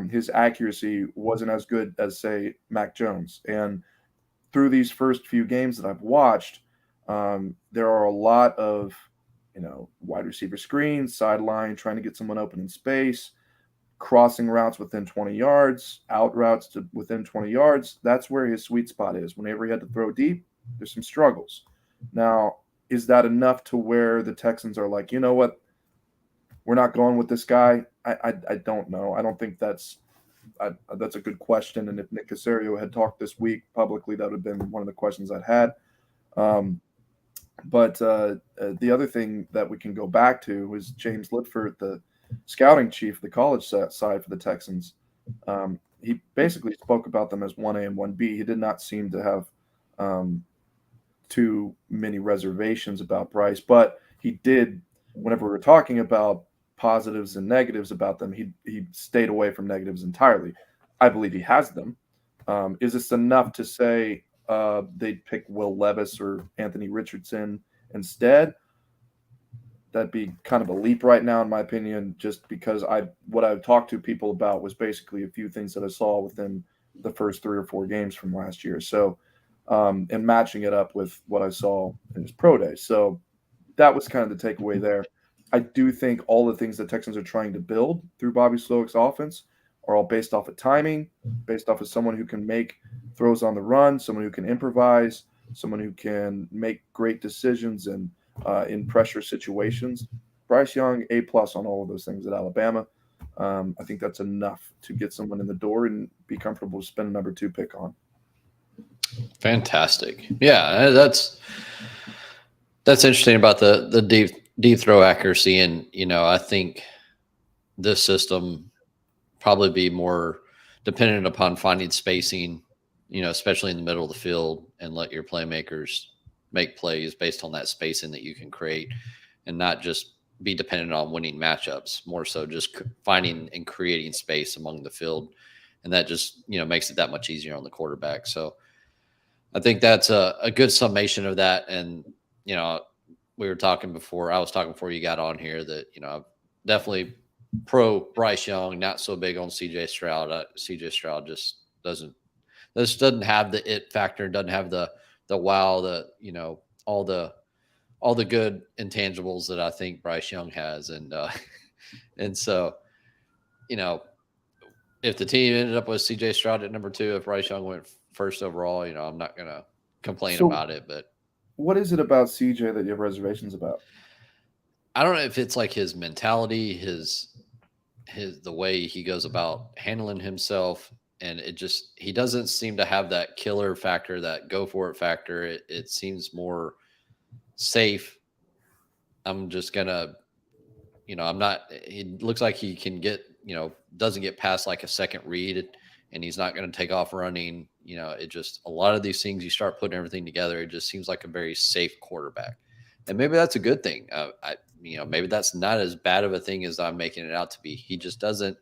Speaker 2: his accuracy wasn't as good as, say, Mac Jones. And through these first few games that I've watched, there are a lot of wide receiver screens, sideline, trying to get someone open in space, crossing routes within 20 yards, out routes to within 20 yards. That's where his sweet spot is. Whenever he had to throw deep, there's some struggles. Now, is that enough to where the Texans are like, you know what, we're not going with this guy? I don't know. I don't think that's a good question. And if Nick Caserio had talked this week publicly, that would have been one of the questions I'd had. But the other thing that we can go back to is James Lipford, the scouting chief, the college side for the Texans. He basically spoke about them as 1A and 1B. He did not seem to have too many reservations about Bryce, but he did, whenever we were talking about positives and negatives about them, he stayed away from negatives entirely. I believe he has them. Is this enough to say they'd pick Will Levis or Anthony Richardson instead? That'd be kind of a leap right now, in my opinion, just because what I've talked to people about was basically a few things that I saw within the first 3 or 4 games from last year. So, and matching it up with what I saw in his pro day. So that was kind of the takeaway there. I do think all the things the Texans are trying to build through Bobby Slowick's offense are all based off of timing, based off of someone who can make throws on the run, someone who can improvise, someone who can make great decisions and in pressure situations. Bryce Young, A+ on all of those things at Alabama. I think that's enough to get someone in the door and be comfortable to spend a number 2 pick on.
Speaker 1: Fantastic. Yeah, that's interesting about the deep throw accuracy. And, I think this system probably be more dependent upon finding spacing, especially in the middle of the field, and let your playmakers make plays based on that spacing that you can create, and not just be dependent on winning matchups, more so just finding and creating space among the field. And that just, makes it that much easier on the quarterback. So I think that's a good summation of that. And, we were talking before, I was talking before you got on here that, definitely pro Bryce Young, not so big on CJ Stroud. CJ Stroud just doesn't have the it factor, doesn't have the wow, all the good intangibles that I think Bryce Young has. And and so, if the team ended up with CJ Stroud at number 2, if Bryce Young went first overall, I'm not gonna complain about it. But
Speaker 2: what is it about CJ that you have reservations about?
Speaker 1: I don't know if it's like his mentality, the way he goes about handling himself. And he doesn't seem to have that killer factor, that go for it factor. It seems more safe. I'm just gonna, he looks like he can get, doesn't get past like a second read, and he's not going to take off running. It just, a lot of these things, you start putting everything together, it just seems like a very safe quarterback. And maybe that's a good thing. Maybe that's not as bad of a thing as I'm making it out to be. He just doesn't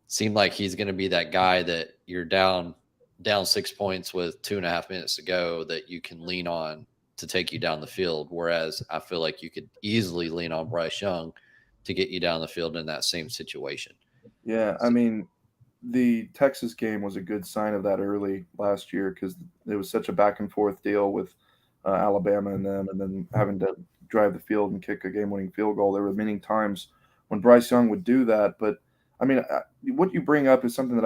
Speaker 1: seem like he's going to be that guy that you're down 6 points with 2.5 minutes to go that you can lean on to take you down the field. Whereas I feel like you could easily lean on Bryce Young to get you down the field in that same situation.
Speaker 2: Yeah, I mean, the Texas game was a good sign of that early last year, because it was such a back and forth deal with Alabama and them, and then having to drive the field and kick a game-winning field goal. There were many times when Bryce Young would do that. But, I mean, what you bring up is something that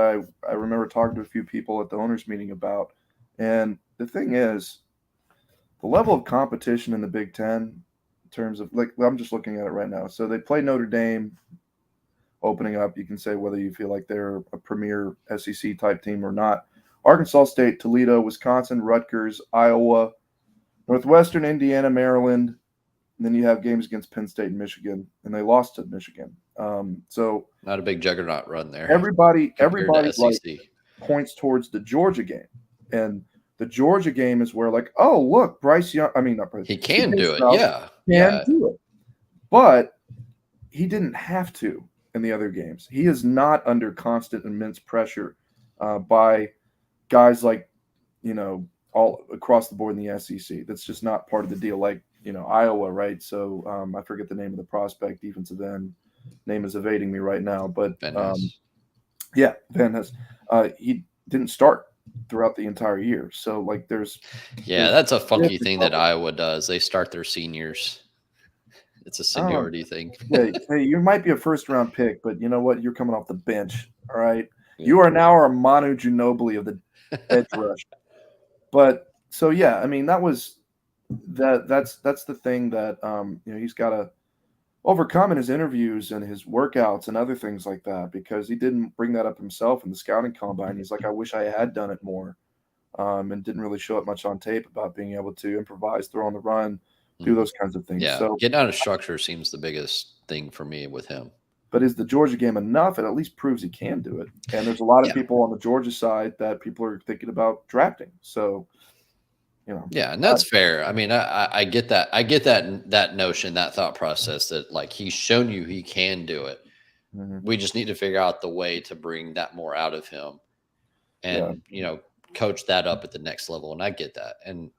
Speaker 2: I remember talking to a few people at the owners' meeting about. And the thing is, the level of competition in the Big Ten, in terms of, like, I'm just looking at it right now. So they play Notre Dame opening up. You can say whether you feel like they're a premier SEC type team or not. Arkansas State, Toledo, Wisconsin, Rutgers, Iowa, Northwestern, Indiana, Maryland. And then you have games against Penn State and Michigan, and they lost to Michigan. So
Speaker 1: Not a big juggernaut run there.
Speaker 2: everybody
Speaker 1: to
Speaker 2: like
Speaker 1: SEC.
Speaker 2: points towards the Georgia game, and the Georgia game is where like, oh look, Bryce Young. I mean, not Bryce.
Speaker 1: He can do it.
Speaker 2: Can
Speaker 1: Yeah.
Speaker 2: do it, but he didn't have to in the other games. He is not under constant immense pressure by guys like all across the board in the SEC. That's just not part of the deal. Like Iowa, right? So I forget the name of the prospect defensive end. Name is evading me right now, but
Speaker 1: Van Ness.
Speaker 2: yeah, Van Ness. He didn't start throughout the entire year, so like there's
Speaker 1: that's a funky thing that Iowa does. They start their seniors. It's a seniority thing.
Speaker 2: Hey, you might be a first-round pick, but you know what? You're coming off the bench. All right, you are now our Manu Ginobili of the edge rush. But so yeah, I mean that's the thing that he's got to overcome in his interviews and his workouts and other things like that, because he didn't bring that up himself in the scouting combine. He's like, I wish I had done it more, and didn't really show it much on tape about being able to improvise, throw on the run, do those kinds of things.
Speaker 1: Yeah,
Speaker 2: so
Speaker 1: getting out of structure seems the biggest thing for me with him.
Speaker 2: But is the Georgia game enough? It at least proves he can do it. And there's a lot of people on the Georgia side that people are thinking about drafting. So,
Speaker 1: Yeah, and that's fair. I mean, I get that. I get that notion, that thought process that like he's shown you he can do it.
Speaker 2: Mm-hmm.
Speaker 1: We just need to figure out the way to bring that more out of him, and coach that up at the next level. And I get that. And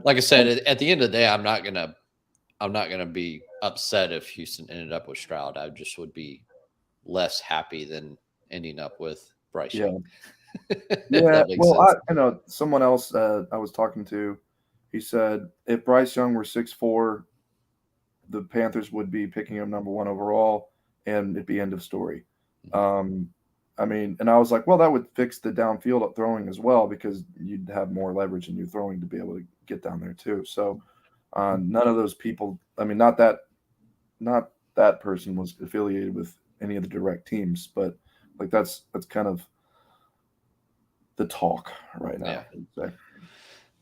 Speaker 1: like I said, at the end of the day, I'm not gonna be upset if Houston ended up with Stroud. I just would be less happy than ending up with Bryce Young.
Speaker 2: Yeah. Well, I know someone else I was talking to, he said if Bryce Young were 6'4", the Panthers would be picking him number 1 overall, and it'd be end of story. I mean, and I was like, well, that would fix the downfield throwing as well, because you'd have more leverage in your throwing to be able to get down there too. So none of those people, I mean, not that person was affiliated with any of the direct teams, but like that's kind of the talk right now.
Speaker 1: Yeah.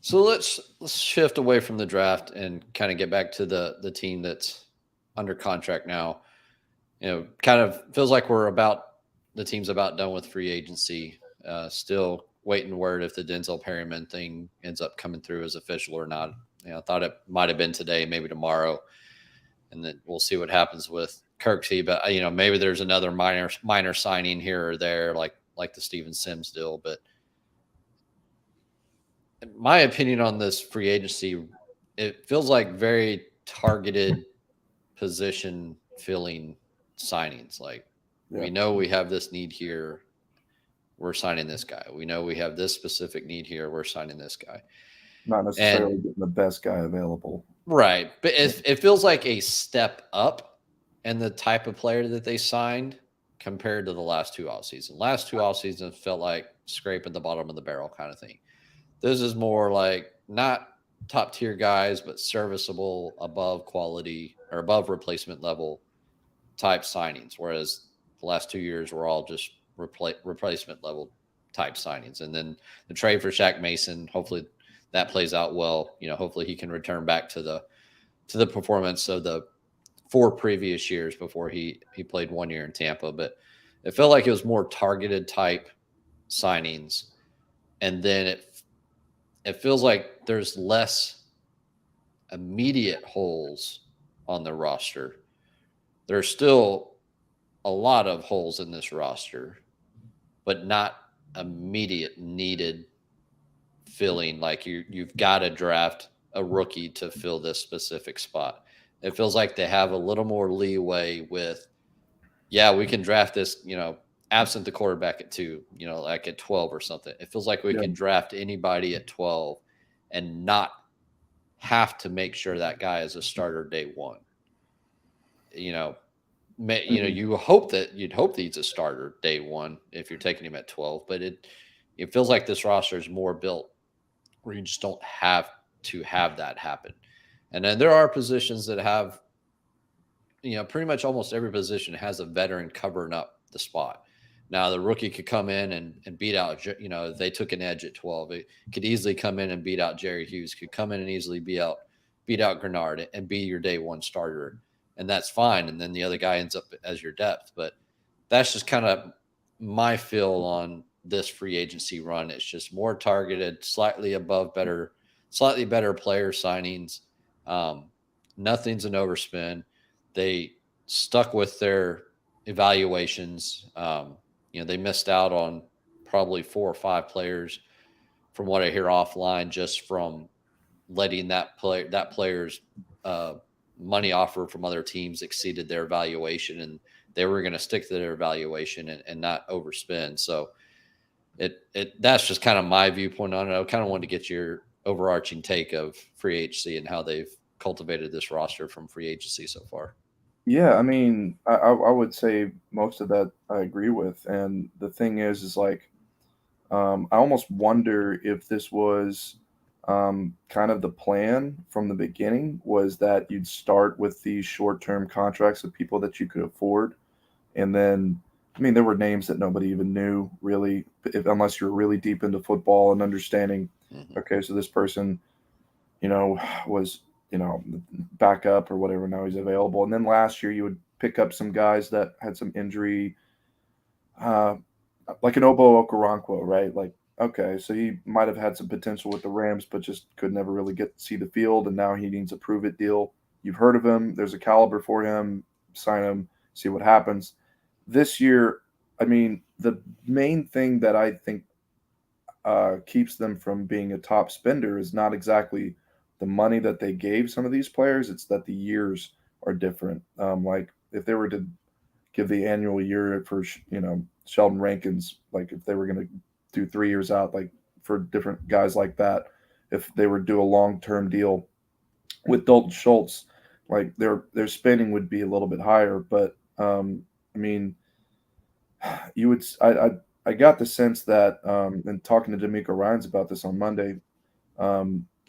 Speaker 1: So let's shift away from the draft and kind of get back to the team that's under contract now. Kind of feels like the team's about done with free agency. Still waiting word if the Denzel Perryman thing ends up coming through as official or not. I thought it might have been today, maybe tomorrow, and then we'll see what happens with Kirksey. But maybe there's another minor signing here or there, like the Steven Sims deal. But my opinion on this free agency, it feels like very targeted position filling signings. Like we know we have this need here, we're signing this guy. We know we have this specific need here, we're signing this guy.
Speaker 2: Not necessarily getting the best guy available.
Speaker 1: Right. But it feels like a step up in the type of player that they signed compared to the last 2 off seasons. Last 2 off seasons felt like scraping the bottom of the barrel kind of thing. This is more like not top tier guys, but serviceable, above quality or above replacement level type signings. Whereas the last 2 years were all just replacement level type signings. And then the trade for Shaq Mason, hopefully that plays out well. Hopefully he can return back to the performance of the 4 previous years before he played 1 year in Tampa. But it felt like it was more targeted type signings. And then it feels like there's less immediate holes on the roster. There's still a lot of holes in this roster, but not immediate needed filling. Like you've got to draft a rookie to fill this specific spot. It feels like they have a little more leeway with, we can draft this, absent the quarterback at 2, like at 12 or something. It feels like we can draft anybody at 12 and not have to make sure that guy is a starter day 1. You'd hope that he's a starter day 1 if you're taking him at 12, but it feels like this roster is more built where you just don't have to have that happen. And then there are positions that have, pretty much almost every position has a veteran covering up the spot. Now the rookie could come in and beat out, they took an edge at 12. It could easily come in and beat out Jerry Hughes, could come in and easily beat out Grenard and be your day one starter. And that's fine. And then the other guy ends up as your depth. But that's just kind of my feel on this free agency run. It's just more targeted, slightly better player signings. Nothing's an overspend. They stuck with their evaluations. They missed out on probably 4 or 5 players from what I hear offline, just from letting that player's money offer from other teams exceeded their evaluation, and they were going to stick to their evaluation and not overspend. So that's just kind of my viewpoint on it. I kind of wanted to get your overarching take of free agency and how they've cultivated this roster from free agency so far.
Speaker 2: Yeah, I mean, I would say most of that I agree with. And the thing is like, I almost wonder if this was kind of the plan from the beginning, was that you'd start with these short-term contracts of people that you could afford. And then, I mean, there were names that nobody even knew really, unless you're really deep into football and understanding, okay, so this person, was, back up or whatever. Now he's available. And then last year you would pick up some guys that had some injury, uh, like an Obo Okoronkwo, right? Like, okay, so he might have had some potential with the Rams, but just could never really see the field. And now he needs a prove it deal. You've heard of him. There's a caliber for him. Sign him, see what happens. This year, I mean, the main thing that I think keeps them from being a top spender is not exactly the money that they gave some of these players. It's that the years are different. Like if they were to give the annual year for, Sheldon Rankins, like if they were going to do 3 years out, like for different guys like that, if they were to do a long-term deal with Dalton Schultz, like their spending would be a little bit higher. But I mean, you would I got the sense that and talking to D'Amico Ryans about this on Monday,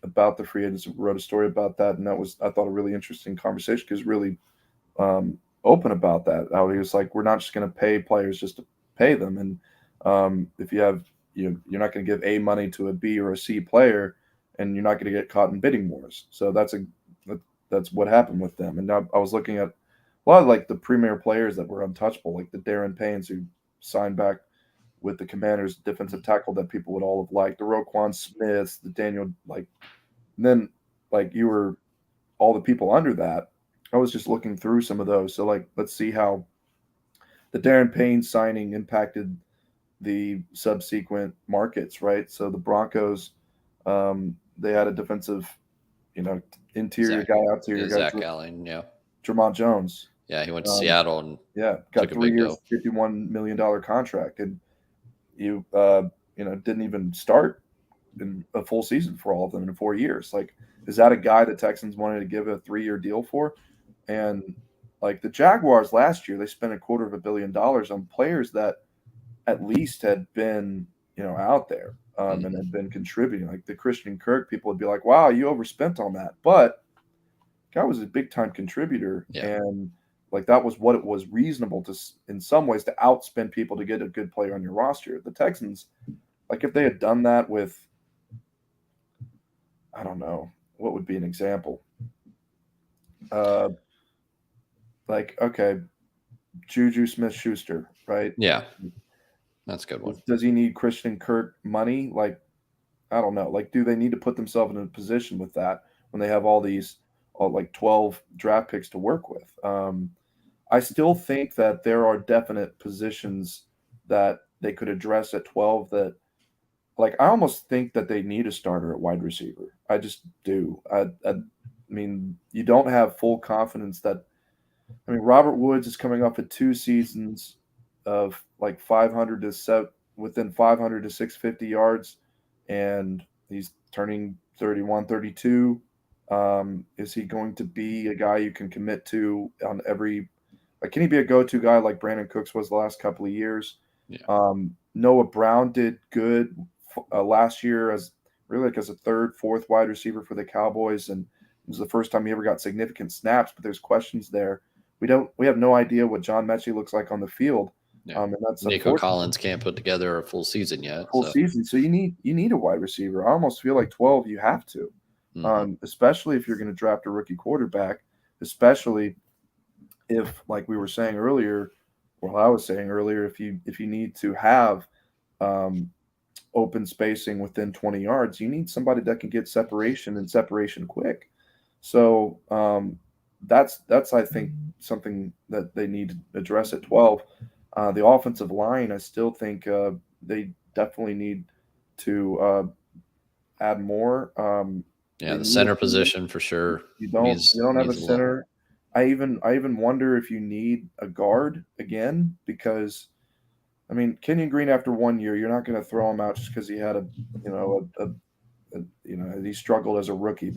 Speaker 2: about the free agents, wrote a story about that, and that was, I thought, a really interesting conversation, because really open about that. How he was like, we're not just going to pay players just to pay them, and if you have, you're not going to give A money to a B or a C player, and you're not going to get caught in bidding wars. So that's what happened with them. And now I was looking at a lot of like the premier players that were untouchable, like the Darren Paynes who signed back with the Commanders, defensive tackle that people would all have liked, the Roquan Smiths, the Daniel, like, and then like you were all the people under that. I was just looking through some of those. So like, let's see how the Darren Payne signing impacted the subsequent markets, right? So the Broncos, they had a defensive, interior guy, outerior guy,
Speaker 1: Zach Allen, yeah.
Speaker 2: Jermont Jones.
Speaker 1: Yeah, he went to Seattle and
Speaker 2: got
Speaker 1: took a
Speaker 2: 3
Speaker 1: big
Speaker 2: years,
Speaker 1: dough.
Speaker 2: $51 million contract, and you didn't even start in a full season for all of them in 4 years. Like, is that a guy the Texans wanted to give a 3-year deal for? And like the Jaguars last year, they spent $250 million on players that at least had been, out there and had been contributing. Like the Christian Kirk, people would be like, wow, you overspent on that. But guy was a big time contributor.
Speaker 1: Yeah.
Speaker 2: And like that was what it was reasonable to, in some ways, to outspend people to get a good player on your roster. The Texans, like if they had done that with, I don't know, what would be an example? Like, okay, Juju Smith-Schuster, right?
Speaker 1: Yeah. That's a good one.
Speaker 2: Does he need Christian Kirk money? Like, I don't know. Like, do they need to put themselves in a position with that when they have all these, like 12 draft picks to work with? I still think that there are definite positions that they could address at 12 that, like, I almost think that they need a starter at wide receiver. I just do. I mean, you don't have full confidence that, I mean, Robert Woods is coming off of 2 seasons of like 500 to within 500 to 650 yards, and he's turning 31, 32. Is he going to be a guy you can commit to on every, like, can he be a go-to guy like Brandon Cooks was the last couple of years?
Speaker 1: Yeah.
Speaker 2: Noah Brown did good last year as really like as a third, fourth wide receiver for the Cowboys, and it was the first time he ever got significant snaps. But there's questions there. We have no idea what John Mechie looks like on the field.
Speaker 1: Yeah.
Speaker 2: And that's
Speaker 1: Nico
Speaker 2: unfortunate.
Speaker 1: Collins can't put together a full season yet.
Speaker 2: Full
Speaker 1: So
Speaker 2: season. So you need a wide receiver. I almost feel like 12 you have to. Especially if you're going to draft a rookie quarterback, especially if, like we were saying earlier, well, I was saying earlier, if you need to have open spacing within 20 yards, you need somebody that can get separation and separation quick. So that's I think something that they need to address at 12. The offensive line, I still think they definitely need to add more.
Speaker 1: yeah,
Speaker 2: They
Speaker 1: the
Speaker 2: need a
Speaker 1: center
Speaker 2: center.
Speaker 1: position for sure
Speaker 2: You don't have a
Speaker 1: needs a lot.
Speaker 2: center. I even wonder if you need a guard again, because I mean, Kenyon Green, after 1 year, you're not going to throw him out just because he had he struggled as a rookie.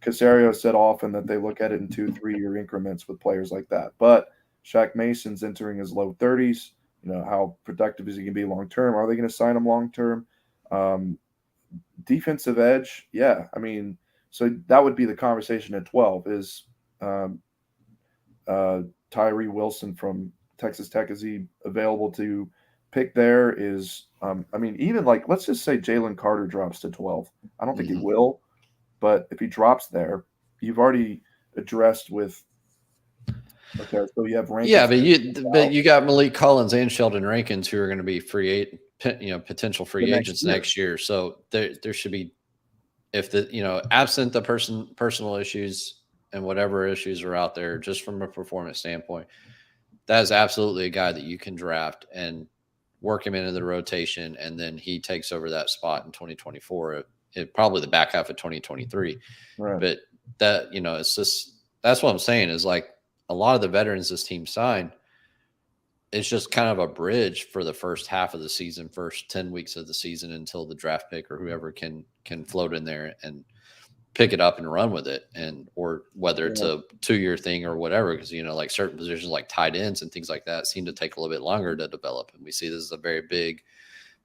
Speaker 2: Casario said often that they look at it in 2-3 year increments with players like that. But Shaq Mason's entering his low 30s. How productive is he going to be long term? Are they going to sign him long term? Um, Defensive edge, yeah. I mean, so that would be the conversation at 12. Is um, Tyree Wilson from Texas Tech, is he available to pick there? I mean, even like, let's just say Jalen Carter drops to 12. I don't think he will, but if he drops there, you've already addressed with, okay, so you have Rankins.
Speaker 1: Yeah, but you got Malik Collins and Sheldon Rankins who are going to be potential free agents next year. So there should be, if absent the personal issues and whatever issues are out there, just from a performance standpoint, that is absolutely a guy that you can draft and work him into the rotation, and then he takes over that spot in 2024. Probably the back half of 2023.
Speaker 2: Right.
Speaker 1: But that, it's just, that's what I'm saying, is like a lot of the veterans this team signed, it's just kind of a bridge for the first half of the season, first 10 weeks of the season, until the draft pick or whoever can float in there and pick it up and run with it. Or whether it's a 2-year thing or whatever, because, like certain positions like tight ends and things like that seem to take a little bit longer to develop. And we see this is a very big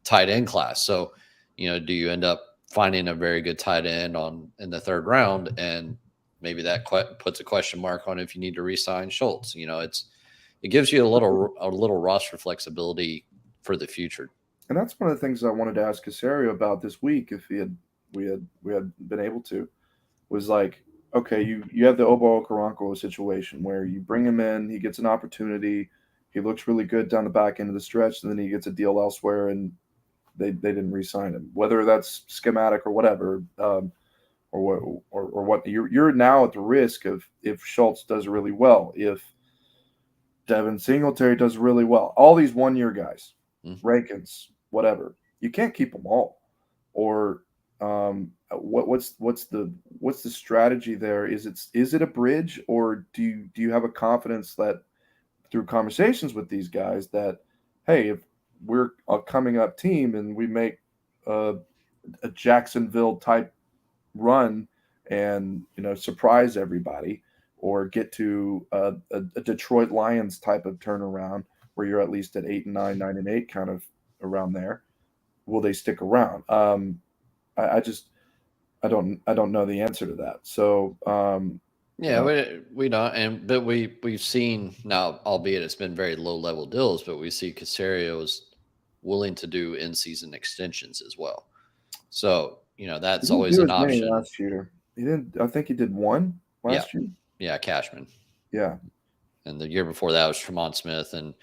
Speaker 1: tight end class. So, do you end up finding a very good tight end in the third round? And maybe that puts a question mark on if you need to re-sign Schultz. It gives you a little roster flexibility for the future.
Speaker 2: And that's one of the things I wanted to ask Casario about this week, if we had been able to, was like, okay, you have the Obo Chronicle situation where you bring him in, he gets an opportunity, he looks really good down the back end of the stretch, and then he gets a deal elsewhere, and they didn't re-sign him. Whether that's schematic or whatever, or what, you're now at the risk of, if Schultz does really well, if Devin Singletary does really well, all these 1-year guys, Rankins, whatever, you can't keep them all. Or what's the strategy there? Is it a bridge, or do you have a confidence that through conversations with these guys that, hey, if we're a coming up team and we make a Jacksonville type run and surprise everybody, or get to a Detroit Lions type of turnaround where you're at least at 8-9, 9-8, kind of around there, will they stick around? I don't know the answer to that. So
Speaker 1: we don't, but we've seen now, albeit it's been very low level deals, but we see Casario is willing to do in season extensions as well. So that's always an option.
Speaker 2: Last year he didn't. I think he did one last year.
Speaker 1: Yeah, Cashman.
Speaker 2: Yeah,
Speaker 1: and the year before that was Tremont Smith and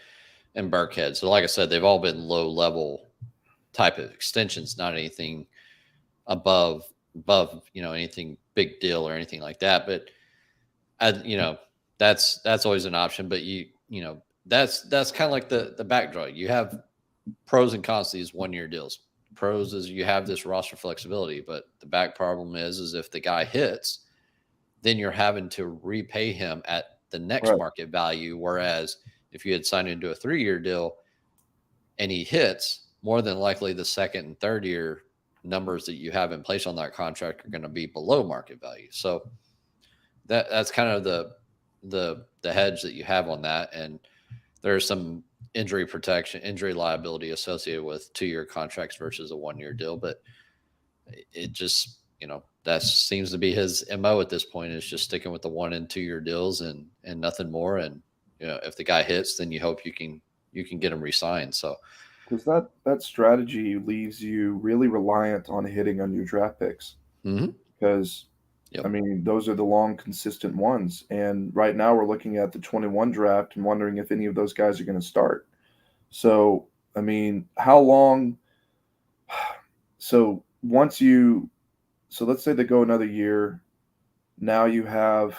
Speaker 1: Burkhead. So like I said, they've all been low level type of extensions, not anything above anything big deal or anything like that. But that's always an option. But that's kind of like the backdraw. You have pros and cons to these 1-year deals. Pros is you have this roster flexibility, but the back problem is if the guy hits, then you're having to repay him at the next market value. Whereas if you had signed into a 3-year deal and he hits, more than likely the second and third year numbers that you have in place on that contract are going to be below market value. So that's kind of the hedge that you have on that. And there's some injury liability associated with 2-year contracts versus a 1-year deal. But it just, that seems to be his MO at this point, is just sticking with the 1- and 2-year deals and nothing more. And, if the guy hits, then you hope you can you can get them re-signed. So
Speaker 2: because that strategy leaves you really reliant on hitting on your draft picks.
Speaker 1: mm-hmm.
Speaker 2: Because I
Speaker 1: Yep.
Speaker 2: mean, those are the long, consistent ones. And right now, we're looking at the 21 draft and wondering if any of those guys are going to start. So, I mean, how long? So, let's say they go another year. Now you have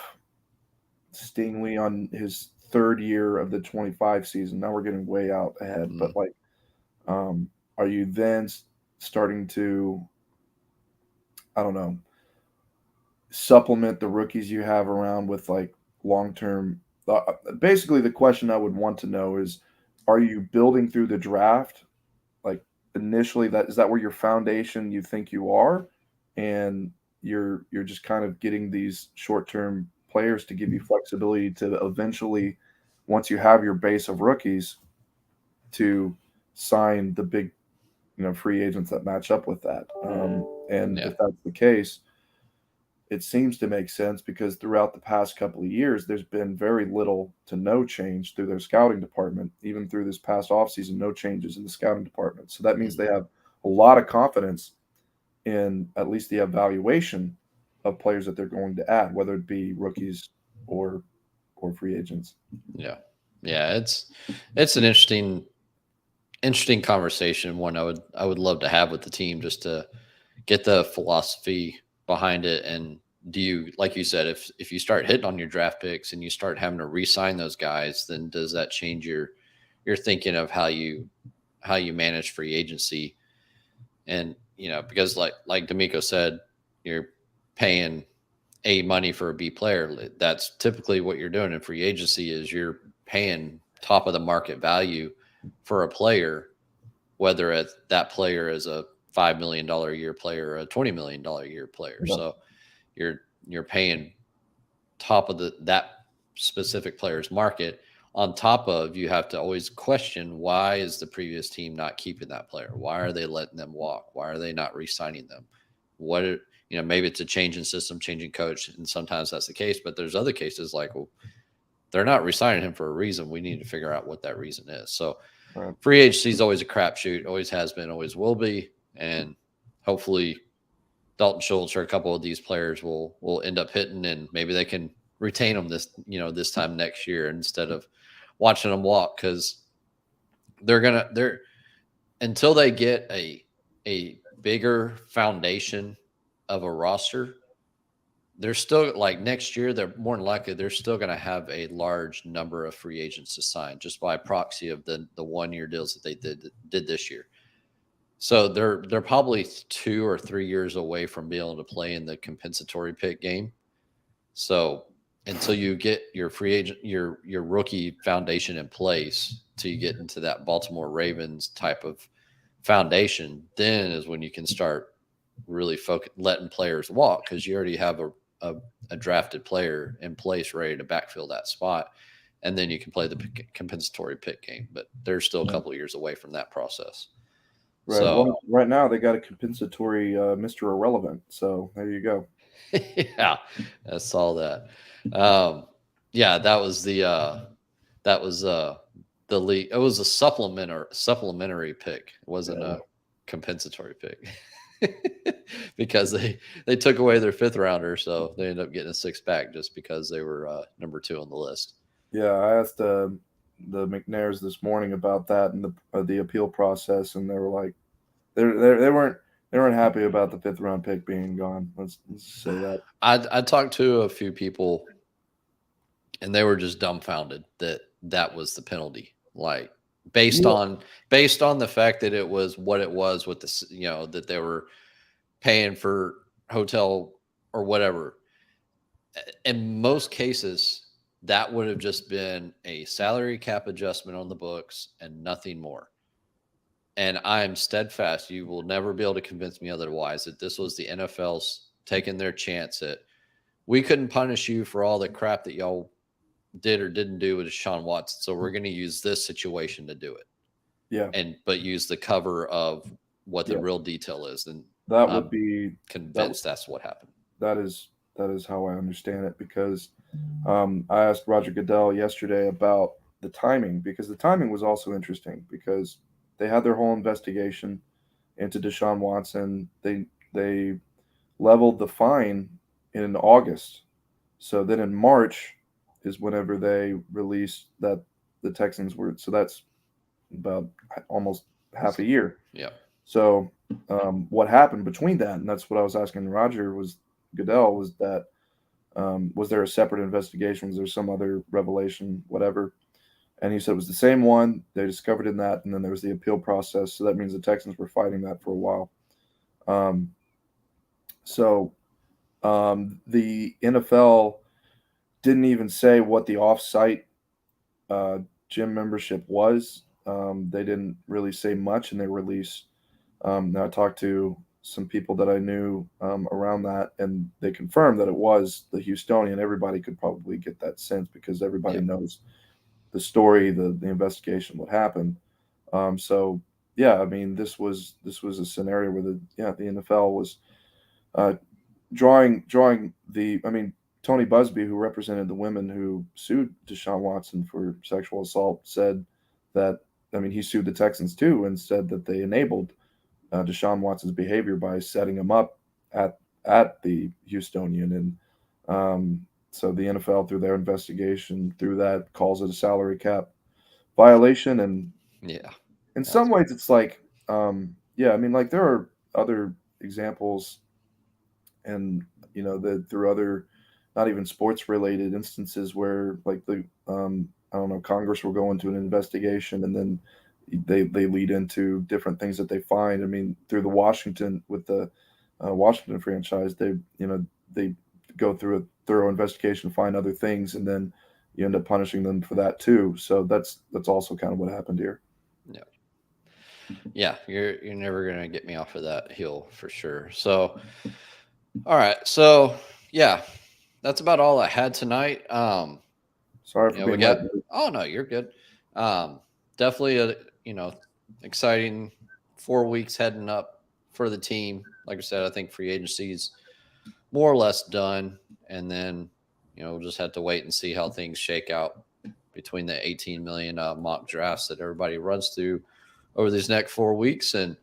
Speaker 2: Stingley on his third year of the 25 season. Now we're getting way out ahead.
Speaker 1: Mm,
Speaker 2: But, like, are you then starting to, I don't know, supplement the rookies you have around with like long term. Basically, the question I would want to know is, are you building through the draft? Like initially, that is that where your foundation you think you are, and you're just kind of getting these short term players to give you flexibility to eventually, once you have your base of rookies, to sign the big free agents that match up with that. And
Speaker 1: yeah.
Speaker 2: if that's the case, it seems to make sense because throughout the past couple of years, there's been very little to no change through their scouting department. Even through this past offseason, no changes in the scouting department. So that means
Speaker 1: Mm,
Speaker 2: they have a lot of confidence in at least the evaluation of players that they're going to add, whether it be rookies or or free agents.
Speaker 1: yeah. Yeah. It's an interesting conversation. One I would love to have with the team just to get the philosophy behind it. And do you, like you said, if you start hitting on your draft picks and you start having to re-sign those guys, then does that change your thinking of how you manage free agency? And because like D'Amico said, you're paying A money for a B player. That's typically what you're doing in free agency is you're paying top of the market value for a player, whether that player is a $5 million a year player or a $20 million a year player.
Speaker 2: Yeah.
Speaker 1: So you're paying top of that specific player's market. On top of, you have to always question, why is the previous team not keeping that player? Why are they letting them walk? Why are they not re-signing them? What are, maybe it's a change in system, changing coach, and sometimes that's the case. But there's other cases like, well, they're not re-signing him for a reason. We need to figure out what that reason is. So
Speaker 2: Right.
Speaker 1: free agency is always a crapshoot, always has been, always will be, and hopefully Dalton Schultz or a couple of these players will end up hitting, and maybe they can retain them this time next year instead of watching them walk, because they're until they get a bigger foundation of a roster. They're still, like, next year, they're more than likely they're still going to have a large number of free agents to sign just by proxy of the 1 year deals that they did this year. So they're probably 2 or 3 years away from being able to play in the compensatory pick game. So until you get your free agent, your rookie foundation in place, till you get into that Baltimore Ravens type of foundation, then is when you can start really letting players walk, because you already have a drafted player in place ready to backfill that spot, and then you can play the compensatory pick game. But they're still a
Speaker 2: Yeah.
Speaker 1: couple of years away from that process.
Speaker 2: Right.
Speaker 1: So
Speaker 2: Well, right now they got a compensatory Mr. Irrelevant. So there you go.
Speaker 1: yeah, I saw that. Yeah, that was the league. It was a supplementary pick. It wasn't
Speaker 2: Yeah.
Speaker 1: a compensatory pick. Because they took away their fifth rounder, so they ended up getting a six pack just because they were number 2 on the list.
Speaker 2: Yeah, I asked the McNairs this morning about that and the appeal process, and they were like, they weren't happy about the fifth round pick being gone. Let's just say that.
Speaker 1: I talked to a few people, and they were just dumbfounded that that was the penalty. Like, based
Speaker 2: Yeah,
Speaker 1: on based on the fact that it was what it was with the that they were paying for hotel or whatever. In most cases, that would have just been a salary cap adjustment on the books and nothing more. And I am steadfast. You will never be able to convince me otherwise, that this was the NFL's taking their chance at, we couldn't punish you for all the crap that y'all did or didn't do with Deshaun Watson. So we're going to use this situation to do it.
Speaker 2: yeah,
Speaker 1: But use the cover of what the
Speaker 2: yeah.
Speaker 1: real detail is. And
Speaker 2: That would
Speaker 1: I'm
Speaker 2: be that.
Speaker 1: convinced that's what happened.
Speaker 2: That is how I understand it because I asked Roger Goodell yesterday about the timing, because the timing was also interesting because they had their whole investigation into Deshaun Watson. They leveled the fine in August. So then in March is whenever they released that the Texans were. So that's about almost half a year.
Speaker 1: Yeah.
Speaker 2: So what happened between that, and that's what I was asking Roger Goodell, was that was there a separate investigation? Was there some other revelation, whatever? And he said it was the same one. They discovered in that, and then there was the appeal process. So that means the Texans were fighting that for a while. So the NFL didn't even say what the off-site gym membership was. They didn't really say much in their release. Now I talked to some people that I knew around that, and they confirmed that it was the Houstonian. Everybody could probably get that sense because everybody knows the story, the investigation, what happened. So yeah, I mean, this was a scenario where the NFL was drawing the. I mean, Tony Busby, who represented the women who sued Deshaun Watson for sexual assault, said that, I mean, he sued the Texans too, and said that they enabled Deshaun Watson's behavior by setting him up at the Houstonian, and so the NFL, through their investigation, through that, calls it a salary cap violation. And in some ways, it's like, I mean, like there are other examples, and through other, not even sports related instances where like the I don't know, Congress will go into an investigation and then they lead into different things that they find. I mean, through the Washington with the Washington franchise, they go through a thorough investigation, find other things, and then you end up punishing them for that too. So that's also kind of what happened here.
Speaker 1: Yeah, you're never gonna get me off of that hill for sure. So, all right, so yeah, that's about all I had tonight.
Speaker 2: Sorry for being late.
Speaker 1: Oh no, you're good. Definitely a exciting 4 weeks heading up for the team. Like I said, I think free agency's more or less done, and then we'll just have to wait and see how things shake out between the 18 million mock drafts that everybody runs through over these next 4 weeks, and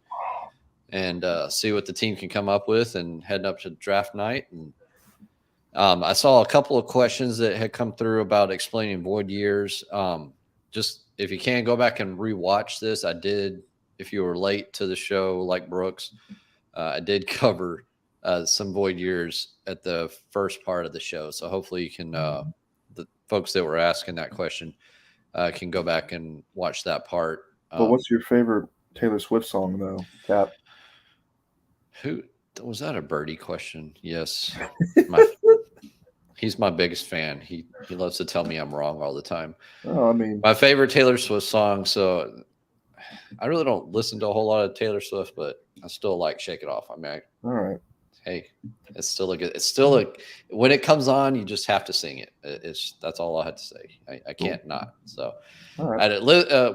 Speaker 1: see what the team can come up with, and heading up to draft night. And I saw a couple of questions that had come through about explaining void years. Just if you can, go back and rewatch this. I did, if you were late to the show like Brooks, I did cover some void years at the first part of the show. So hopefully you can, the folks that were asking that question can go back and watch that part.
Speaker 2: But what's your favorite Taylor Swift song, though, Cap?
Speaker 1: Who was that? A birdie question? Yes. He's my biggest fan. He loves to tell me I'm wrong all the time.
Speaker 2: Oh, I mean,
Speaker 1: my favorite Taylor Swift song. So I really don't listen to a whole lot of Taylor Swift, but I still like "Shake It Off." I mean,
Speaker 2: all right.
Speaker 1: Hey, it's still a good. It's still a. When it comes on, you just have to sing it. That's all I had to say. I can't not. So,
Speaker 2: all right.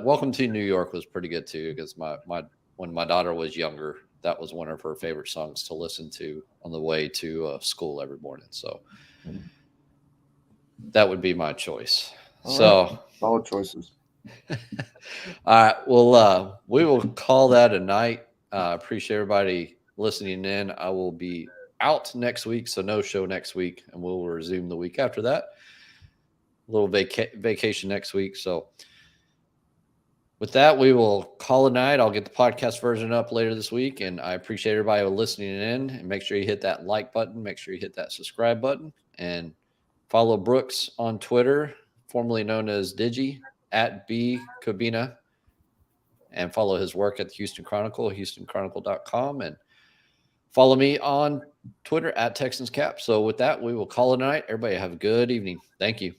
Speaker 1: Welcome to New York was pretty good too, because when my daughter was younger, that was one of her favorite songs to listen to on the way to school every morning. So that would be my choice. All right.
Speaker 2: Solid choices.
Speaker 1: All right. Well, we will call that a night. Appreciate everybody listening in. I will be out next week, so no show next week, and we'll resume the week after that. A little vacation next week. So with that, we will call it a night. I'll get the podcast version up later this week, and I appreciate everybody listening in. And make sure you hit that like button. Make sure you hit that subscribe button, and follow Brooks on Twitter, formerly known as Digi, at Kubena, and follow his work at the Houston Chronicle, HoustonChronicle.com, and follow me on Twitter at TexansCap. So with that, we will call it a night. Everybody have a good evening. Thank you.